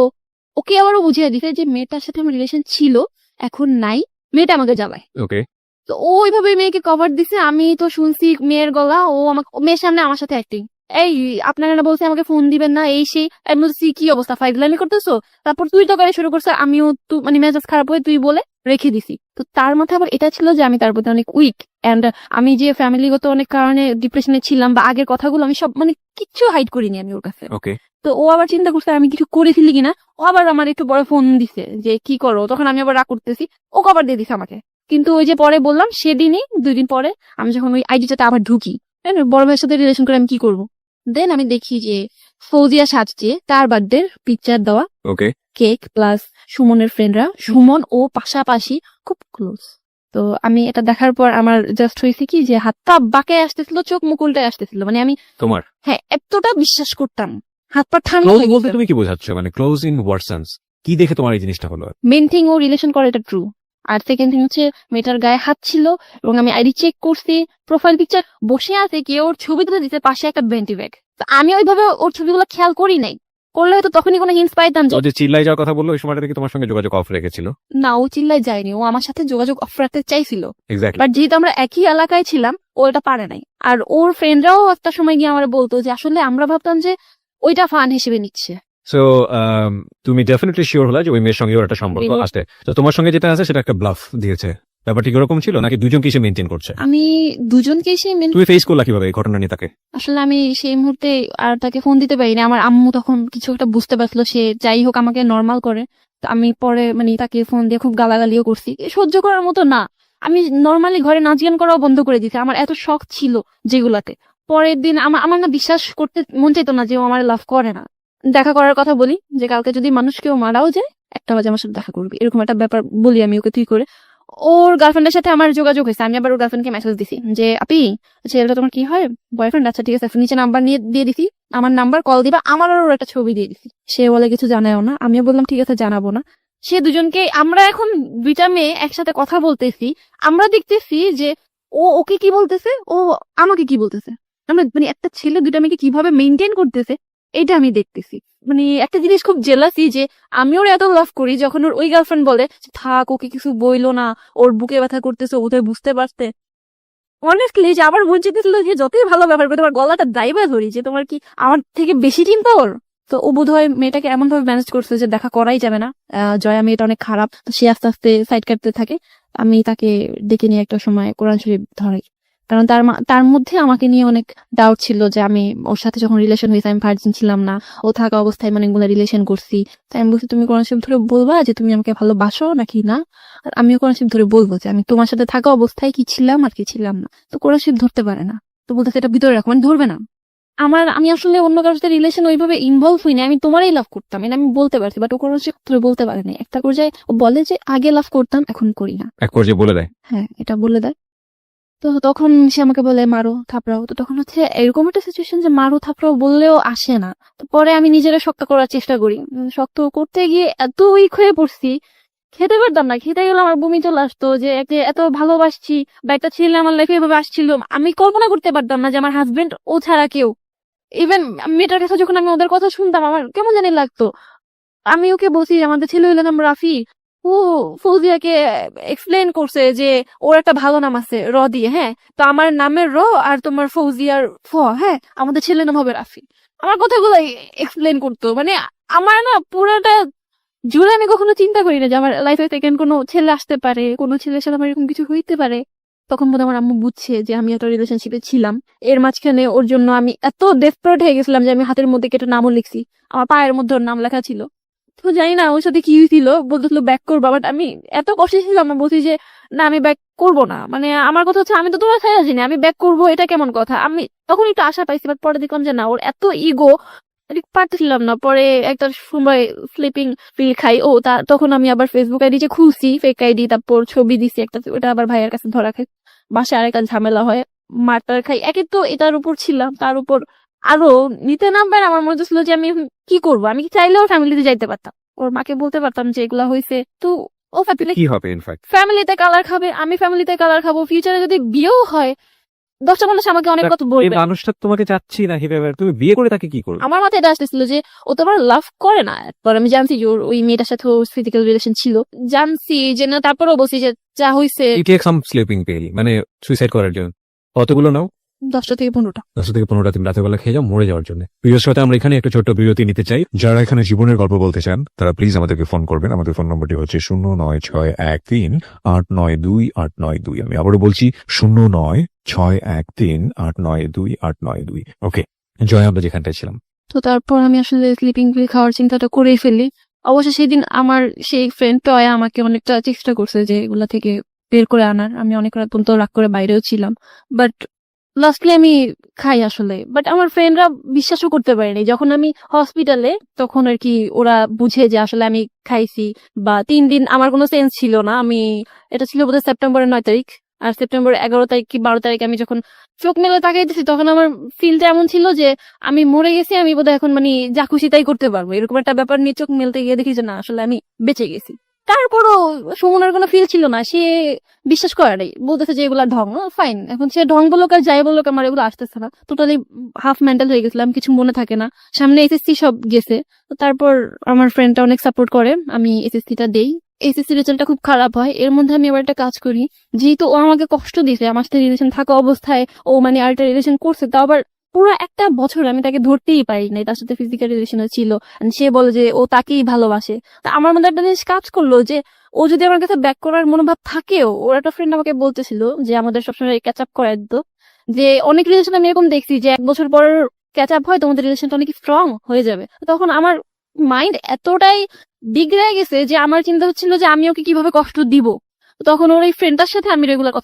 ওকে আবারও বুঝিয়ে দিতে যে মেয়েটার সাথে আমার রিলেশন ছিল, এখন নাই, মেয়েটা আমাকে জ্বালায়। ওকে। তো ও ওইভাবে মেয়েকে কভার দিছে, আমি তো শুনছি মেয়ের গলা, ও আমাকে মেয়ের সামনে আমার সাথে অ্যাক্টিং, এই আপনারা না বলছে আমাকে ফোন দিবেন না, এই সেই। আমি বলছি কি অবস্থা, ফাইজলামি করতেছো? তারপর তুই তো গাড়ি শুরু করছে, আমিও তো মানে মেজাজ খারাপ হয়ে তুই বলে রেখে দিছি। তো তার মাথায় আবার এটা ছিল যে আমি তার প্রতি অনেক উইক, এন্ড আমি যে ফ্যামিলিগত অনেক কারণে ডিপ্রেশনে ছিলাম, বা আগের কথাগুলো আমি সব মানে কিচ্ছু হাইড করিনি আমি ওর কাছে। ওকে। তো ও আবার চিন্তা করছে আমি কিছু করে ফেলি কিনা, ও আবার আমার একটু বড় ফোন দিছে যে কি করো, তখন আমি আবার রাগ করতেছি, ও কভার দিয়ে দিছে আমাকে। কিন্তু ওই যে পরে বললাম সেদিনই 2 দিন পরে আমি যখন ওই আইডিটাতে আবার ঢুকি, বড় ভাইয়ের সাথে রিলেশন করে আমি কি করবো, দেন আমি দেখি যে ফৌজিয়া সাজছে, তার বার্থডে পিকচার দেওয়া, ওকে। কেক প্লাস সুমনের ফ্রেন্ডরা, সুমন ও পাশাপাশি খুব ক্লোজ। তো আমি এটা দেখার পর আমার জাস্ট হয়েছে কি যে হাত পা বাঁকে আসতেছিল, চোখ মুখ উল্টায় আসতেছিল, মানে আমি তোমার হ্যাঁ এতটা বিশ্বাস করতাম, হাত পা ঠান্ডা ক্লোজ হয়ে বলতে গেছে। তুমি কি বোঝাচ্ছ, মানে ক্লোজ ইন হোয়াট সেন্স? কি দেখে তোমার এই জিনিসটা হলো? মেন থিং ও রিলেশন করে, এটা ট্রু। আর সেকেন্ড থিং হচ্ছে মেয়েটার গায়ে হাত ছিল এবং আমি আইডি চেক করছি, প্রোফাইল পিকচার বসে আছে, কে ওর ছবি তুলে দিতে পাশে একটা বেন্টি ব্যাগ। আমি ওইভাবে ওর ছবিগুলো খেয়াল করি নাই, করলে হয়তো তখনই কোনো হিন্টস পাইতাম যে ও যে চিল্লাই যাওয়ার কথা বললো ওই সময়টা থেকে তোমার সঙ্গে যোগাযোগ অফ রেখেছিল? না, ও চিল্লায় যায়নি, ও আমার সাথে যোগাযোগ অফ রাখতে চাইছিল, এক্স্যাক্টলি। বাট যেহেতু আমরা একই এলাকায় ছিলাম ও এটা পারে নাই। আর ওর ফ্রেন্ডরাও একটা সময় গিয়ে আমার বলতো যে আসলে আমরা ভাবতাম যে ওইটা ফান হিসেবে নিচ্ছে। সো তুমি ডেফিনেটলি শিওর হলা যে ওই মেয়ের সঙ্গে ওর একটা সম্পর্ক Really? আছে। তো তোমার সঙ্গে যেটা আছে সেটা একটা ব্লাফ দিয়েছে, ব্যাপারটি কিরকম ছিল, নাকি দুজনকে সে মেনটেন করছে? আমি দুজনকেই সেই তুমি ফেস করলা কিভাবে এই ঘটনা নিয়ে তাকে? আসলে আমি সেই মুহূর্তে আর তাকে ফোন দিতে পারিনি, আমার আম্মু তখন কিছু একটা বুঝতে পারছিল, সে যাই হোক আমাকে নর্মাল করে। তো আমি পরে মানে তাকে ফোন দিয়ে খুব গালাগালিও করছি, সহ্য করার মতো না। আমি নর্মালি ঘরে নাচ গান করাও বন্ধ করে দিয়েছি, আমার এত শখ ছিল যেগুলাতে। পরের দিন আমার না বিশ্বাস করতে মন চাইতো না যে ও আমার লাভ করে না। দেখা করার কথা বলি যে কালকে যদি মানুষ কেউ মারাও যায় 1টা বাজে আমার সাথে দেখা করবি, এরকম একটা ব্যাপার বলি আমি ওকে, তুই করে। ওর গার্লফ্রেন্ডের সাথে আমার যোগাযোগ হয়েছে, আমি আবার ওর গার্লফ্রেন্ডকে মেসেজ দিছি যে আপি ছেলেটা তোমার কি হয়, বয়ফ্রেন্ড? আচ্ছা ঠিক আছে, নিচে নাম্বার নিয়ে দিয়ে দিছি, আমার নাম্বার কল দিবা, আমার ওর একটা ছবি দিয়ে দিছি। সে বলে কিছু জানায়ও না, আমিও বললাম ঠিক আছে জানাবো না। সে দুজনকে, আমরা এখন 2টা মেয়ে একসাথে কথা বলতেছি, আমরা দেখতেছি যে ও ওকে কি বলতেছে, ও আমাকে কি বলতেছে, আমরা মানে একটা ছেলে 2টা মেয়েকে কিভাবে মেনটেন করতেছে এটা আমি দেখতেছি। মানে একটা জিনিস খুব জেলাসি যে আমি ওর এত লাভ করি, যখন ওর ওই গার্লফ্রেন্ড বলে যে, থাক ওকে কিছু বইলো না, ওর বুকে ব্যথা করতেছে, ওদের বুঝতে পারতে। অনেস্টলি যে আবার মন চেয়েছিল যে যতই ভালো ব্যবহার করে তোমার গলাটা দাইবা ধরি, যে তোমার কি আমার থেকে বেশি চিন্তা ওর। তো ও বোধহয় মেয়েটাকে এমন ভাবে ম্যানেজ করছে যে দেখা করাই যাবে না। জয়া মেয়েটা অনেক খারাপ, তো সে আস্তে আস্তে সাইড কাটতে থাকে। আমি তাকে ডেকে নিয়ে একটা সময় কোরআন শরীফ ধরাই, কারণ তার মধ্যে আমাকে নিয়ে অনেক ডাউট ছিল যে আমি ওর সাথে যখন রিলেশন হয়েছে আমি ভার্জিন ছিলাম না, ও থাকা অবস্থায় মানে এগুলো রিলেশন করছি। তাই আমি বলছি তুমি কোরআন শরীফ ধরে বলবা যে তুমি আমাকে ভালোবাসো নাকি না, আর আমিও কোরআন শরীফ ধরে বলবো যে আমি তোমার সাথে থাকা অবস্থায় কি ছিলাম আর কি ছিলাম না। তো কোরআন শরীফ ধরতে পারে না, তো বলতেছে এটা ভিতরে রাখো, মানে ধরবে না। আমি আসলে অন্য কারোর সাথে রিলেশন ওইভাবে ইনভলভ হইনি, আমি তোমারই লাভ করতাম, এটা আমি বলতে পারছি, বাট ও কোরআন শরীফ ধরে বলতে পারে না। একটা পর্যায়ে ও বলে যে আগে লাভ করতাম এখন করি না, এক পর্যায়ে বলে দেয়? হ্যাঁ এটা বলে দেয়। তো তখন সে আমাকে বলে মারো থাপড়াও, তো তখন হচ্ছে এরকম একটা সিচুয়েশন যে মারো থাপড়াও বললেও আসে না। তো পরে আমি নিজেরা শক্ত করার চেষ্টা করি, শক্ত করতে গিয়ে এত উইক হয়ে পড়ছি, খেতে পারতাম না, খেতে গেলে আমার বমি চলে আসতো, যে এত ভালোবাসছি বা একটা ছেলে আমার লাইফে এভাবে আসছিল, আমি কল্পনা করতে পারতাম না যে আমার হাজবেন্ড ও ছাড়া কেউ। ইভেন মেয়েটার কাছে যখন আমি ওদের কথা শুনতাম আমার কেমন জানি লাগতো। আমি ওকে বলছি যে আমাদের ছেলে হইলো নাম রাফি, ও ফৌজিয়াকে এক্সপ্লেন করছে যে ওর একটা ভালো নাম আছে র দিয়ে, হ্যাঁ তো আমার নামের র আর তোমার ফৌজিয়ার ফ, হ্যাঁ আমাদের ছেলের নাম হবে রাফি। আমার কথাগুলো এক্সপ্লেন করতো, মানে আমার না পুরাটা জুড়ে আমি কখনো চিন্তা করি না যে আমার লাইফে সেকেন্ড কোনো ছেলে আসতে পারে, কোনো ছেলের সাথে আমার এরকম কিছু হইতে পারে। তখন বোধহয় আমার আম্মু বুঝছে যে আমি একটা রিলেশনশিপে ছিলাম। এর মাঝখানে ওর জন্য আমি এত ডেসপারেট হয়ে গেছিলাম যে আমি হাতের মধ্যে কেটে নামও লিখছি, আমার পায়ের মধ্যে ওর নাম লেখা ছিল। তো জানি না ওর সাথে কি হয়েছিল, বলতেছিল ব্যাক করবো, বাট আমি এত কষ্টে ছিলাম, আমি বলছি যে না আমি ব্যাক করবো না। মানে আমার কথা হচ্ছে আমি তো তোমার ছায়া জানি, আমি ব্যাক করবো এটা কেমন কথা। আমি তখন একটু আশা পাইছি, বাট পরে দেখলাম যে না, ওর এত ইগো, পারতেছিলাম না। পরে একটা সময় স্লিপিং পিল খাই, তখন আমি আবার ফেসবুক আইডি যে খুলছি ফেক আইডি, তারপর ছবি দিছি একটা, ওটা আবার ভাইয়ের কাছে ধরা খাই, বাসায় আরেকটা ঝামেলা হয়, মারটার খাই। একে তো এটার উপর ছিলাম, তার উপর আরো নিতে নামবার আমার মনে ছিল যে আমি এখন কি করবো। আমি কি চাইলেও ফ্যামিলিতে যাইতে পারতাম, ওর মাকে বলতে পারতাম যে এগুলা হয়েছে, তো ও কি হবে ইনফ্যাক্ট ফ্যামিলিতে কালার খাবে, আমি ফ্যামিলিতে কালার খাবো, ফিউচারে যদি বিয়েও হয় 10টা মানুষ আমাকে অনেক কথা এই বলবে। মানুষটা তোমাকে চাচ্ছি না কিভাবে, তুমি বিয়ে করে তাকে কি করবে? আমার মাথায় এটা আসতেছিল যে ও তো আমার লাভ করে না। পরে আমি জানছি যে ওই মেয়েটার সাথে ফিজিক্যাল রিলেশন ছিল, জানছি যে না, তারপরেও বলছি যে যা হয়েছে। You take some sleeping pill, মানে সুইসাইড করার জন্য। কতগুলো নাও? 10টা থেকে 15টা। 10 থেকে 15টা তুমি রাতের বেলা খেয়ে যাও মরে যাওয়ার জন্য। প্রিয় শ্রোতা, আমরা এখানে একটা ছোট্ট বিরতি নিতে চাই। যারা এখানে জীবনের গল্প বলতে চান তারা প্লিজ আমাদেরকে ফোন করবেন। আমাদের ফোন নম্বরটি হচ্ছে 09613892892। আমি আবারও বলছি 09613892892। ওকে জয়, আমরা যেখানটায় ছিলাম। তো তারপর আমি আসলে স্লিপিং পিল খাওয়ার চিন্তাটা করেই ফেলি। অবশ্য সেদিন আমার সেই ফ্রেন্ড টয়া আমাকে অনেকটা চেষ্টা করছে যে এগুলা থেকে বের করে আনার। আমি অনেক রাত পর্যন্ত রাগ করে বাইরেও ছিলাম, বাট লাস্টলি আমি খাই আসলে, বাট আমার ফ্রেন্ডরা বিশ্বাসও করতে পারেনি। যখন আমি হসপিটালে, তখন আর কি ওরা বুঝে যে আসলে আমি খাইছি। বা 3 দিন আমার কোনো সেন্স ছিল না। এটা ছিল বোধহয় সেপ্টেম্বরের 9 তারিখ, আর সেপ্টেম্বর 11 তারিখ কি 12 তারিখ আমি যখন চোখ মেলে তাকাইতেছি, তখন আমার ফিলটা এমন ছিল যে আমি মরে গেছি, আমি বোধহয় এখন মানে যা খুশি তাই করতে পারবো, এরকম একটা ব্যাপার নিয়ে চোখ মেলতে গিয়ে দেখি যে না, আসলে আমি বেঁচে গেছি। তারপরও সুমনের কোনো ফিল ছিল না, সে বিশ্বাস করে নাই, বলতেছে যে এগুলা ঢং। ফাইন, এখন সে ঢং বলুক আর যাই বলুক, আমার এগুলো আসতেছে না। টোটালি হাফ মেন্টাল হয়ে গেছিলাম, কিছু মনে থাকে না। সামনে এসএসসি সব গেছে, তো তারপর আমার ফ্রেন্ডটা অনেক সাপোর্ট করে, আমি এসএসসিটা দেই। এসএসসি রেজাল্টটা খুব খারাপ হয়, এর মধ্যে আমি আবার একটা কাজ করি। যেহেতু ও আমাকে কষ্ট দিয়েছে, আমার সাথে রিলেশন থাকা অবস্থায় ও মানে আরেকটা রিলেশন করছে, তাও আবার পুরো একটা বছর আমি তাকে ধরতেই পারি নাই, তার সাথে ফিজিক্যাল রিলেশন ছিল। And সে বলে যে ও তাকেই ভালোবাসে। তা আমার মধ্যে একটা জিনিস কাজ করলো যে ও যদি আমার কাছে ব্যাক করার মনোভাব থাকেও, ওর একটা ফ্রেন্ড আমাকে বলতেছিল যে আমাদের সবসময় ক্যাচ আপ করায় দিত, যে অনেক রিলেশন আমি এরকম দেখছি যে 1 বছর পর ক্যাচ আপ হয়, তোমাদের রিলেশনটা অনেক স্ট্রং হয়ে যাবে। তখন আমার মাইন্ড এতটাই বিগড়ে গেছে যে আমার চিন্তা হচ্ছিল যে আমি ওকে কিভাবে কষ্ট দিব। তখন ওর এই ফ্রেন্ডটার সাথে আমি রেগুলার কথা